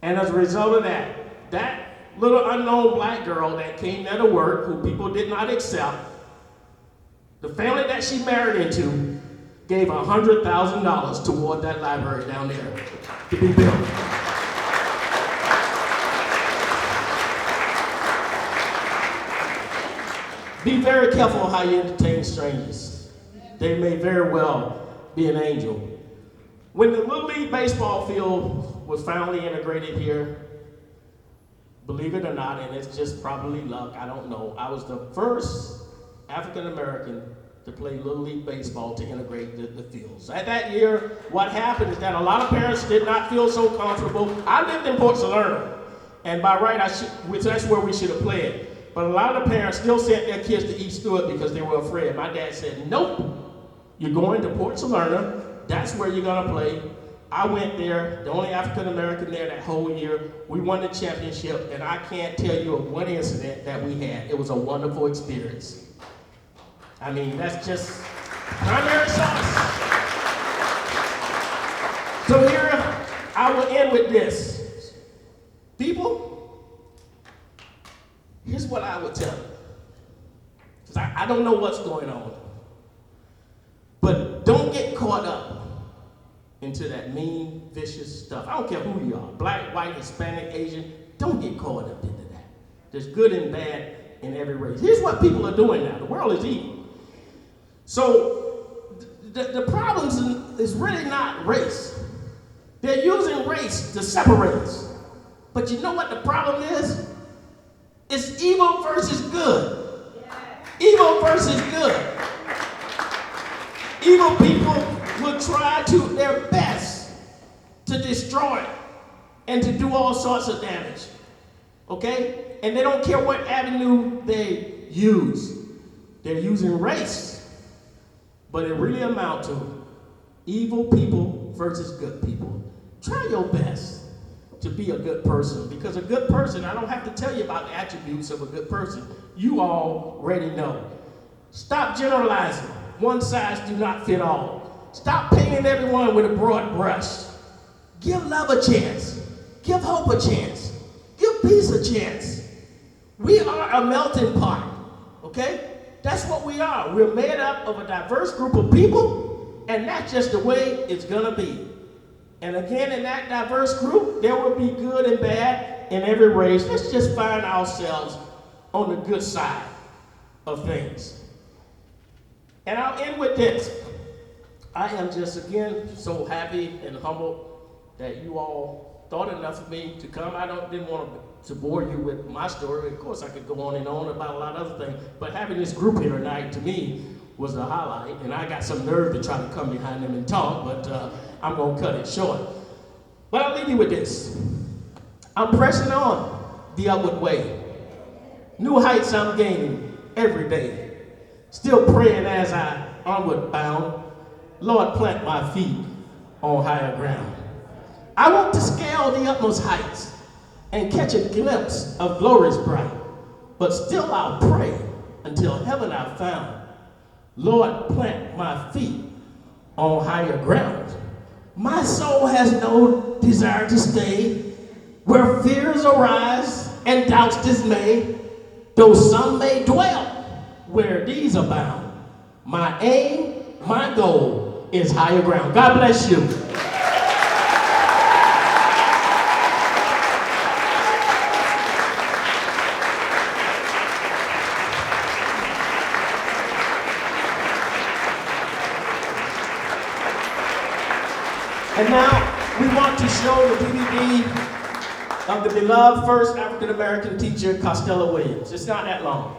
and as a result of that, that little unknown black girl that came there to work, who people did not accept, the family that she married into gave $100,000 toward that library down there to be built. Be very careful how you entertain strangers. They may very well be an angel. When the Little League baseball field was finally integrated here, believe it or not, and it's just probably luck, I don't know, I was the first African American to play Little League baseball to integrate the fields. At that year, what happened is that a lot of parents did not feel so comfortable. I lived in Port Salerno, and by right, that's where we should have played. But a lot of the parents still sent their kids to East Stuart because they were afraid. My dad said, nope, you're going to Port Salerno, that's where you're gonna play. I went there, the only African American there that whole year. We won the championship, and I can't tell you of one incident that we had. It was a wonderful experience. I mean, that's just primary sauce. So here, I will end with this. People, here's what I would tell you. Because I don't know what's going on. But don't get caught up into that mean, vicious stuff. I don't care who you are, black, white, Hispanic, Asian, don't get caught up into that. There's good and bad in every race. Here's what people are doing now. The world is evil. So the problem is really not race. They're using race to separate us. But you know what the problem is? It's evil versus good. Evil versus good. Evil people will try to their best to destroy and to do all sorts of damage. Okay? And they don't care what avenue they use. They're using race. But it really amounts to evil people versus good people. Try your best to be a good person, because a good person, I don't have to tell you about the attributes of a good person. You already know. Stop generalizing. One size do not fit all. Stop painting everyone with a broad brush. Give love a chance. Give hope a chance. Give peace a chance. We are a melting pot, okay? That's what we are. We're made up of a diverse group of people, and that's just the way it's gonna be. And again, in that diverse group, there will be good and bad in every race. Let's just find ourselves on the good side of things. And I'll end with this. I am just, again, so happy and humbled that you all thought enough of me to come. Didn't want to bore you with my story. Of course, I could go on and on about a lot of other things, but having this group here tonight, to me, was the highlight. And I got some nerve to try to come behind them and talk, but I'm going to cut it short. But I'll leave you with this. I'm pressing on the upward way. New heights I'm gaining every day. Still praying as I onward bound. Lord, plant my feet on higher ground. I want to scale the utmost heights and catch a glimpse of glories bright. But still I'll pray until heaven I've found. Lord, plant my feet on higher ground. My soul has no desire to stay where fears arise and doubts dismay, though some may dwell where these abound. My aim, my goal is higher ground. God bless you. And now we want to show the DVD of the beloved first African-American teacher, Costello Williams. It's not that long.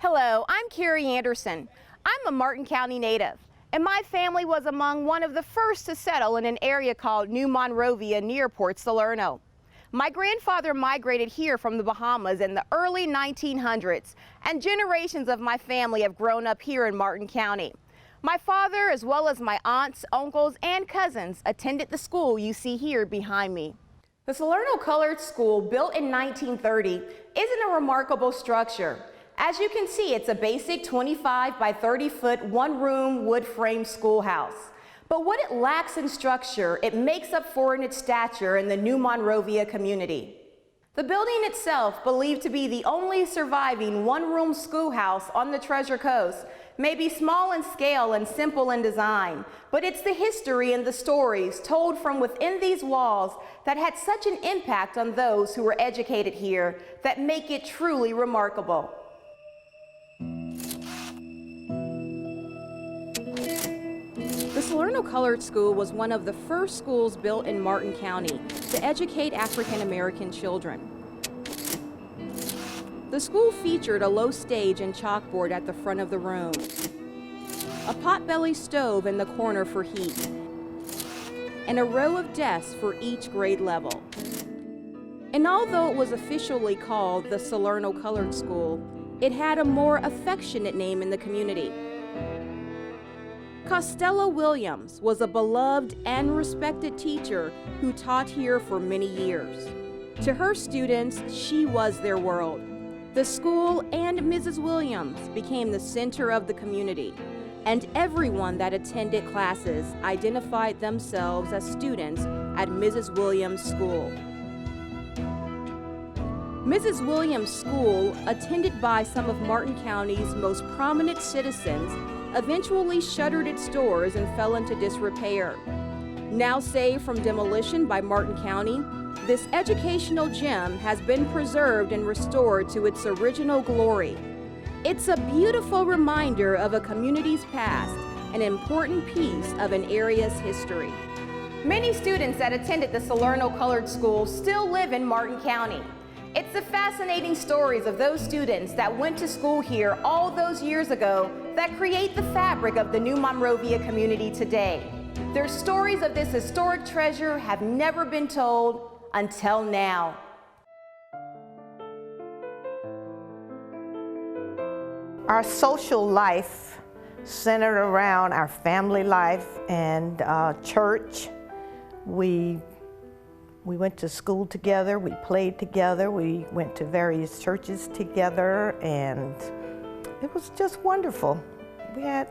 Hello, I'm Carrie Anderson. I'm a Martin County native, and my family was among one of the first to settle in an area called New Monrovia near Port Salerno. My grandfather migrated here from the Bahamas in the early 1900s, and generations of my family have grown up here in Martin County. My father, as well as my aunts, uncles, and cousins, attended the school you see here behind me. The Salerno Colored School, built in 1930, isn't a remarkable structure. As you can see, it's a basic 25 by 30 foot, one-room wood frame schoolhouse. But what it lacks in structure, it makes up for in its stature in the New Monrovia community. The building itself, believed to be the only surviving one-room schoolhouse on the Treasure Coast, may be small in scale and simple in design, but it's the history and the stories told from within these walls that had such an impact on those who were educated here that make it truly remarkable. The Salerno Colored School was one of the first schools built in Martin County to educate African American children. The school featured a low stage and chalkboard at the front of the room, a potbelly stove in the corner for heat, and a row of desks for each grade level. And although it was officially called the Salerno Colored School, it had a more affectionate name in the community. Costello Williams was a beloved and respected teacher who taught here for many years. To her students, she was their world. The school and Mrs. Williams became the center of the community, and everyone that attended classes identified themselves as students at Mrs. Williams' school. Mrs. Williams' school, attended by some of Martin County's most prominent citizens, eventually shuttered its doors and fell into disrepair. Now saved from demolition by Martin County, this educational gem has been preserved and restored to its original glory. It's a beautiful reminder of a community's past, an important piece of an area's history. Many students that attended the Salerno Colored School still live in Martin County. It's the fascinating stories of those students that went to school here all those years ago that create the fabric of the New Monrovia community today. Their stories of this historic treasure have never been told until now. Our social life centered around our family life and church. We went to school together, we played together, we went to various churches together, and it was just wonderful. We had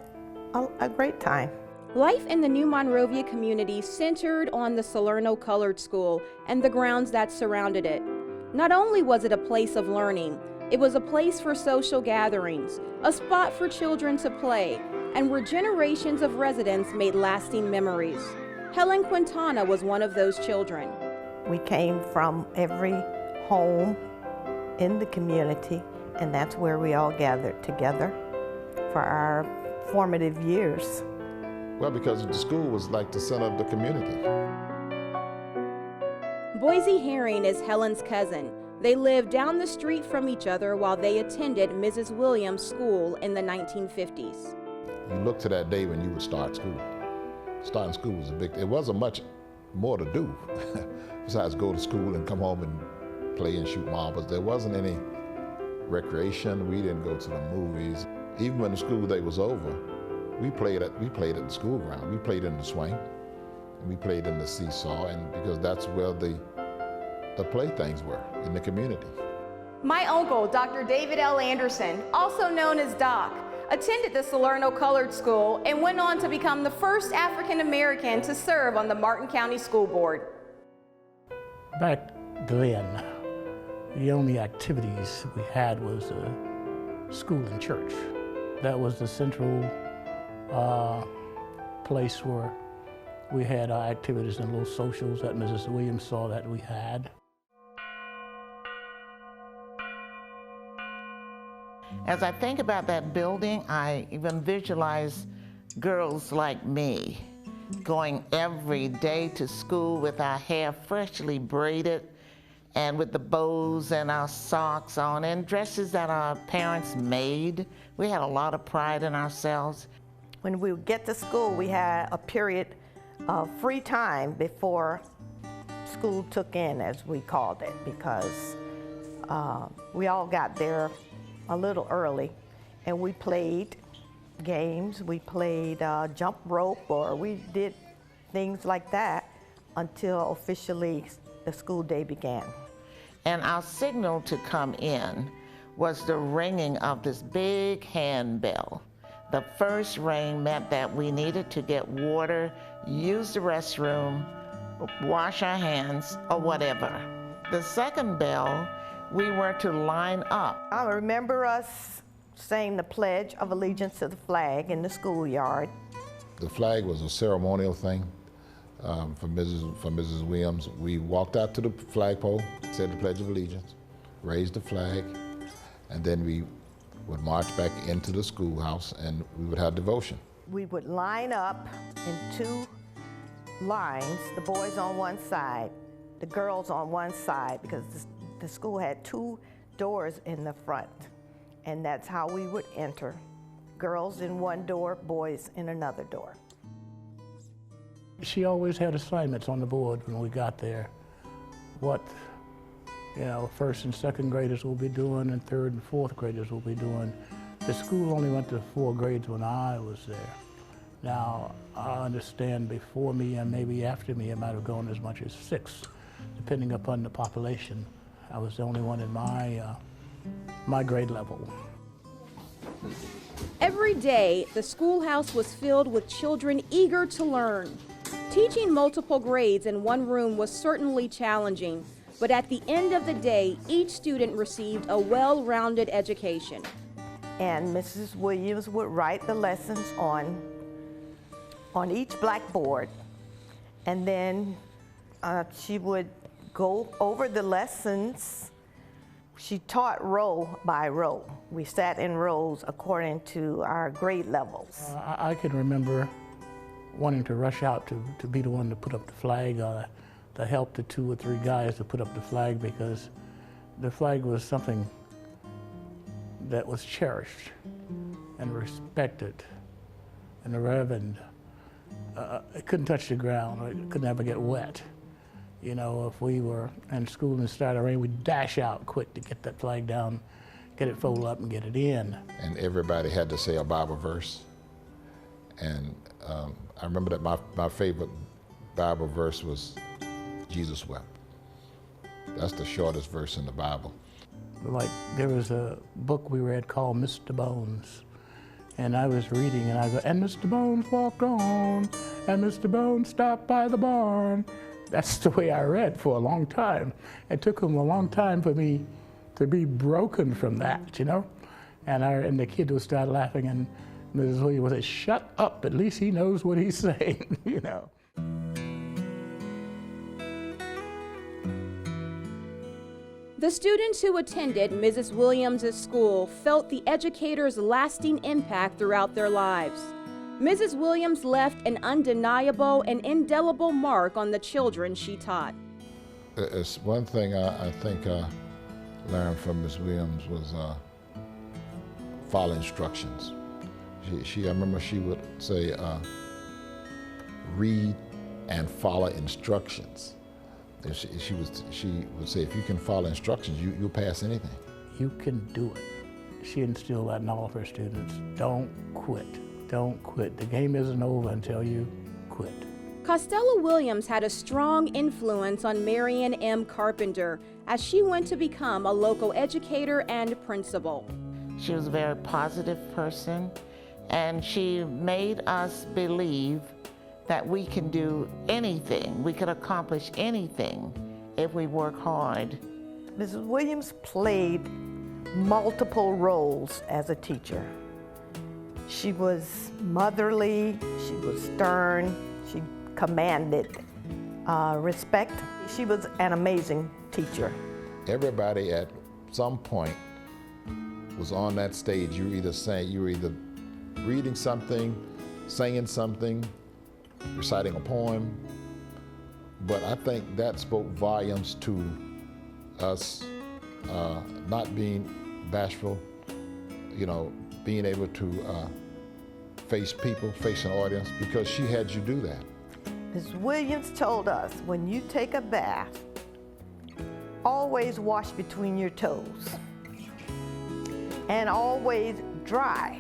a great time. Life in the New Monrovia community centered on the Salerno Colored School and the grounds that surrounded it. Not only was it a place of learning, it was a place for social gatherings, a spot for children to play, and where generations of residents made lasting memories. Helen Quintana was one of those children. We came from every home in the community, and that's where we all gathered together for our formative years. Well, because the school was like the center of the community. Boise Herring is Helen's cousin. They lived down the street from each other while they attended Mrs. Williams' school in the 1950s. You look to that day when you would start school. Starting school was it wasn't much more to do besides go to school and come home and play and shoot marbles. There wasn't any recreation. We didn't go to the movies. Even when the school day was over, we played at the school ground. We played in the swing, and we played in the seesaw, and because that's where the playthings were in the community. My uncle, Dr. David L. Anderson, also known as Doc, attended the Salerno Colored School and went on to become the first African American to serve on the Martin County School Board. Back then, the only activities we had was school and church. That was the central place where we had our activities and little socials that Mrs. Williams saw that we had. As I think about that building, I even visualize girls like me going every day to school with our hair freshly braided and with the bows and our socks on and dresses that our parents made. We had a lot of pride in ourselves. When we would get to school, we had a period of free time before school took in, as we called it, because we all got there a little early, and we played games, we played jump rope, or we did things like that until officially the school day began. And our signal to come in was the ringing of this big handbell. The first ring meant that we needed to get water, use the restroom, wash our hands, or whatever. The second bell, we were to line up. I remember us sang the Pledge of Allegiance to the flag in the schoolyard. The flag was a ceremonial thing for Mrs. Williams. We walked out to the flagpole, said the Pledge of Allegiance, raised the flag, and then we would march back into the schoolhouse and we would have devotion. We would line up in 2 lines, the boys on one side, the girls on one side, because the school had 2 doors in the front, and that's how we would enter. Girls in one door, boys in another door. She always had assignments on the board when we got there. What, first and second graders will be doing and third and fourth graders will be doing. The school only went to 4 grades when I was there. Now, I understand before me and maybe after me, it might have gone as much as 6, depending upon the population. I was the only one in my grade level. Every day, the schoolhouse was filled with children eager to learn. Teaching multiple grades in one room was certainly challenging, but at the end of the day, each student received a well-rounded education. And Mrs. Williams would write the lessons on each blackboard, and then she would go over the lessons. She taught row by row. We sat in rows according to our grade levels. I can remember wanting to rush out to be the one to put up the flag, to help the 2 or 3 guys to put up the flag, because the flag was something that was cherished and respected and revered. It couldn't touch the ground, or it could never get wet. If we were in school and it started raining, we'd dash out quick to get that flag down, get it folded up and get it in. And everybody had to say a Bible verse. And I remember that my favorite Bible verse was, Jesus wept. That's the shortest verse in the Bible. Like, there was a book we read called Mr. Bones. And I was reading and I go, and Mr. Bones walked on, and Mr. Bones stopped by the barn. That's the way I read for a long time. It took him a long time for me to be broken from that, And the kid would start laughing, and Mrs. Williams would say, shut up, at least he knows what he's saying, The students who attended Mrs. Williams' school felt the educator's lasting impact throughout their lives. Mrs. Williams left an undeniable and indelible mark on the children she taught. It's one thing I think I learned from Ms. Williams was follow instructions. I remember she would say, read and follow instructions. She would say, if you can follow instructions, you'll pass anything. You can do it. She instilled that in all of her students. Don't quit. Don't quit. The game isn't over until you quit. Costello Williams had a strong influence on Marion M. Carpenter as she went to become a local educator and principal. She was a very positive person, and she made us believe that we can do anything, we could accomplish anything if we work hard. Mrs. Williams played multiple roles as a teacher. She was motherly, she was stern, she commanded respect. She was an amazing teacher. Everybody at some point was on that stage. You were either reading something, singing something, reciting a poem, but I think that spoke volumes to us not being bashful, being able to face people, face an audience, because she had you do that. Ms. Williams told us, when you take a bath, always wash between your toes and always dry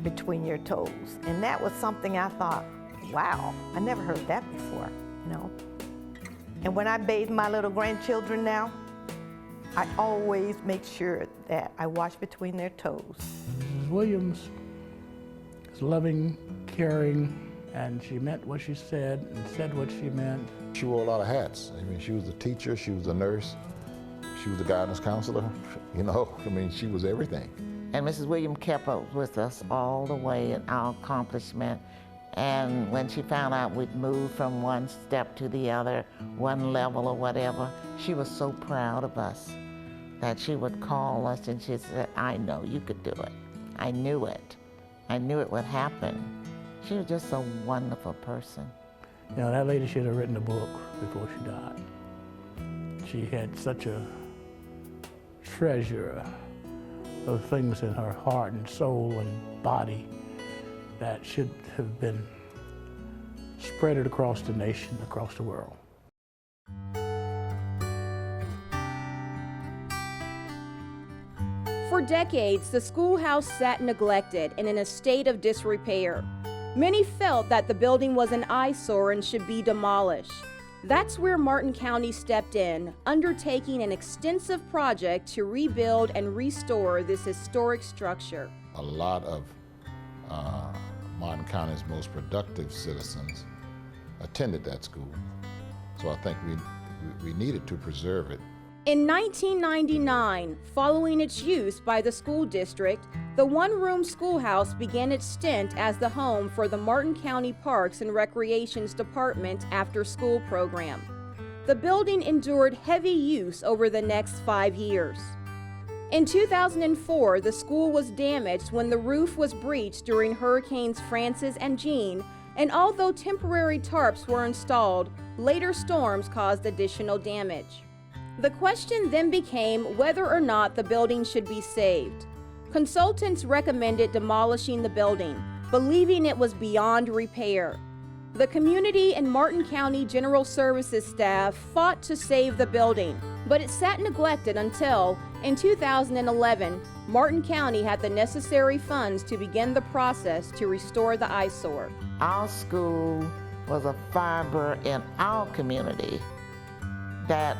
between your toes. And that was something I thought, wow, I never heard that before, And when I bathe my little grandchildren now, I always make sure that I wash between their toes. Mrs. Williams is loving, caring, and she meant what she said and said what she meant. She wore a lot of hats. She was a teacher, she was a nurse, she was a guidance counselor, she was everything. And Mrs. Williams kept up with us all the way in our accomplishment. And when she found out we'd moved from one step to the other, one level or whatever, she was so proud of us that she would call us and she said, I know you could do it. I knew it. I knew it would happen. She was just a wonderful person. You know, that lady should have written a book before she died. She had such a treasure of things in her heart and soul and body that should have been spread across the nation, across the world. For decades, the schoolhouse sat neglected and in a state of disrepair. Many felt that the building was an eyesore and should be demolished. That's where Martin County stepped in, undertaking an extensive project to rebuild and restore this historic structure. A lot of Martin County's most productive citizens attended that school, so I think we needed to preserve it. In 1999, following its use by the school district, the one-room schoolhouse began its stint as the home for the Martin County Parks and Recreations Department after-school program. The building endured heavy use over the next 5 years. In 2004, the school was damaged when the roof was breached during Hurricanes Francis and Jean, and although temporary tarps were installed, later storms caused additional damage. The question then became whether or not the building should be saved. Consultants recommended demolishing the building, believing it was beyond repair. The community and Martin County General Services staff fought to save the building, but it sat neglected until, in 2011, Martin County had the necessary funds to begin the process to restore the eyesore. Our school was a fiber in our community that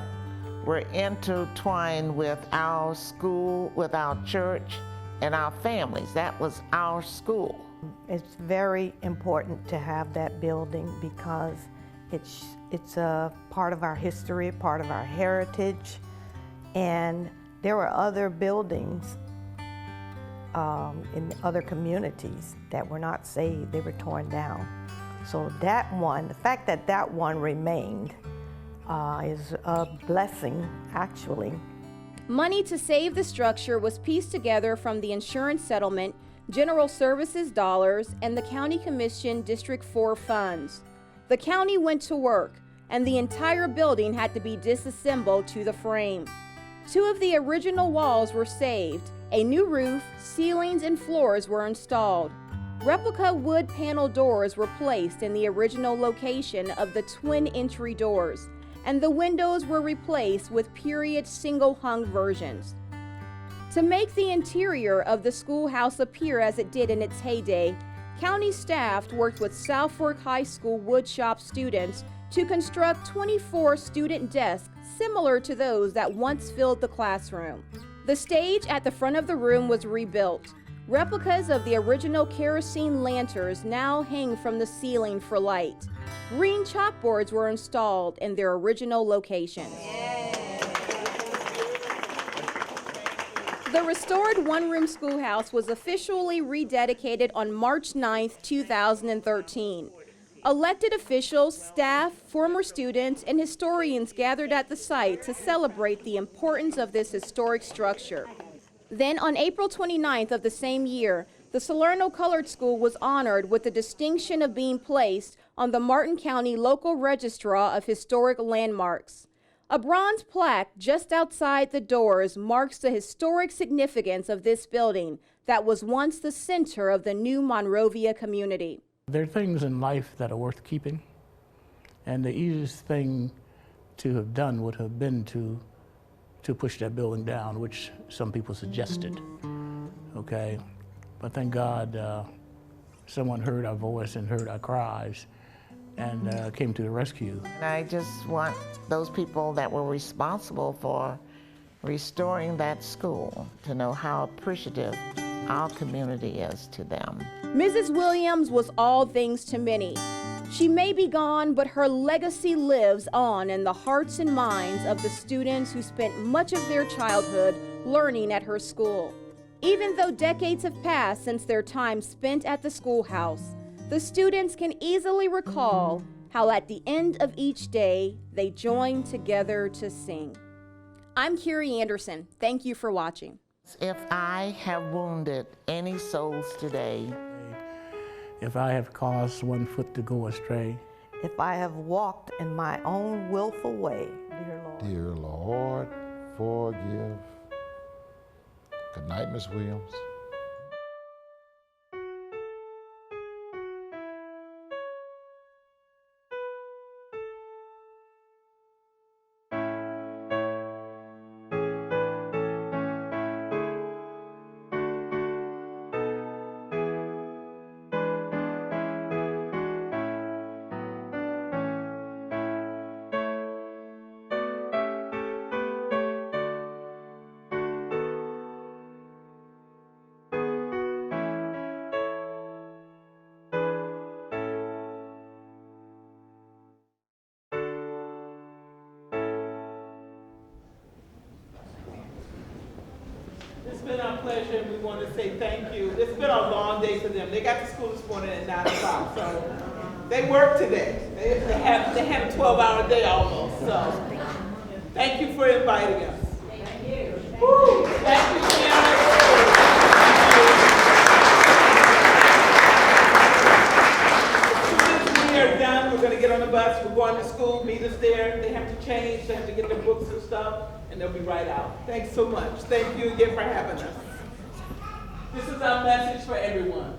were intertwined with our school, with our church, and our families. That was our school. It's very important to have that building because it's a part of our history, part of our heritage, and there were other buildings in other communities that were not saved, they were torn down. So that one, the fact that that one remained is a blessing, actually. Money to save the structure was pieced together from the insurance settlement, General Services dollars, and the County Commission District 4 funds. The county went to work, and the entire building had to be disassembled to the frame. 2 of the original walls were saved, a new roof, ceilings, and floors were installed. Replica wood panel doors were placed in the original location of the twin entry doors, and the windows were replaced with period single-hung versions. To make the interior of the schoolhouse appear as it did in its heyday, county staff worked with Southfork High School woodshop students to construct 24 student desks similar to those that once filled the classroom. The stage at the front of the room was rebuilt. Replicas of the original kerosene lanterns now hang from the ceiling for light. Green chalkboards were installed in their original locations. The restored one-room schoolhouse was officially rededicated on March 9, 2013. Elected officials, staff, former students, and historians gathered at the site to celebrate the importance of this historic structure. Then on April 29th of the same year, the Salerno Colored School was honored with the distinction of being placed on the Martin County Local Registrar of Historic Landmarks. A bronze plaque just outside the doors marks the historic significance of this building that was once the center of the new Monrovia community. There are things in life that are worth keeping, and the easiest thing to have done would have been to push that building down, which some people suggested, okay? But thank God someone heard our voice and heard our cries and came to the rescue. And I just want those people that were responsible for restoring that school to know how appreciative our community is to them. Mrs. Williams was all things to many. She may be gone, but her legacy lives on in the hearts and minds of the students who spent much of their childhood learning at her school. Even though decades have passed since their time spent at the schoolhouse, the students can easily recall how at the end of each day they join together to sing. I'm Carrie Anderson. Thank you for watching. If I have wounded any souls today, if I have caused one foot to go astray, if I have walked in my own willful way, dear Lord, forgive. Good night, Miss Williams. It's been our pleasure, and we want to say thank you. It's been a long day for them. They got to school this morning at 9 o'clock, so they worked today. They had a 12-hour day almost, so thank you for inviting us. Thank you. Woo. Thank you, parents. As soon as we are done, we're going to get on the bus. We're going to school. Meet us there. They have to change. They have to get their books and stuff, and they'll be right out. Thanks so much. Thank you again for having us. This is our message for everyone.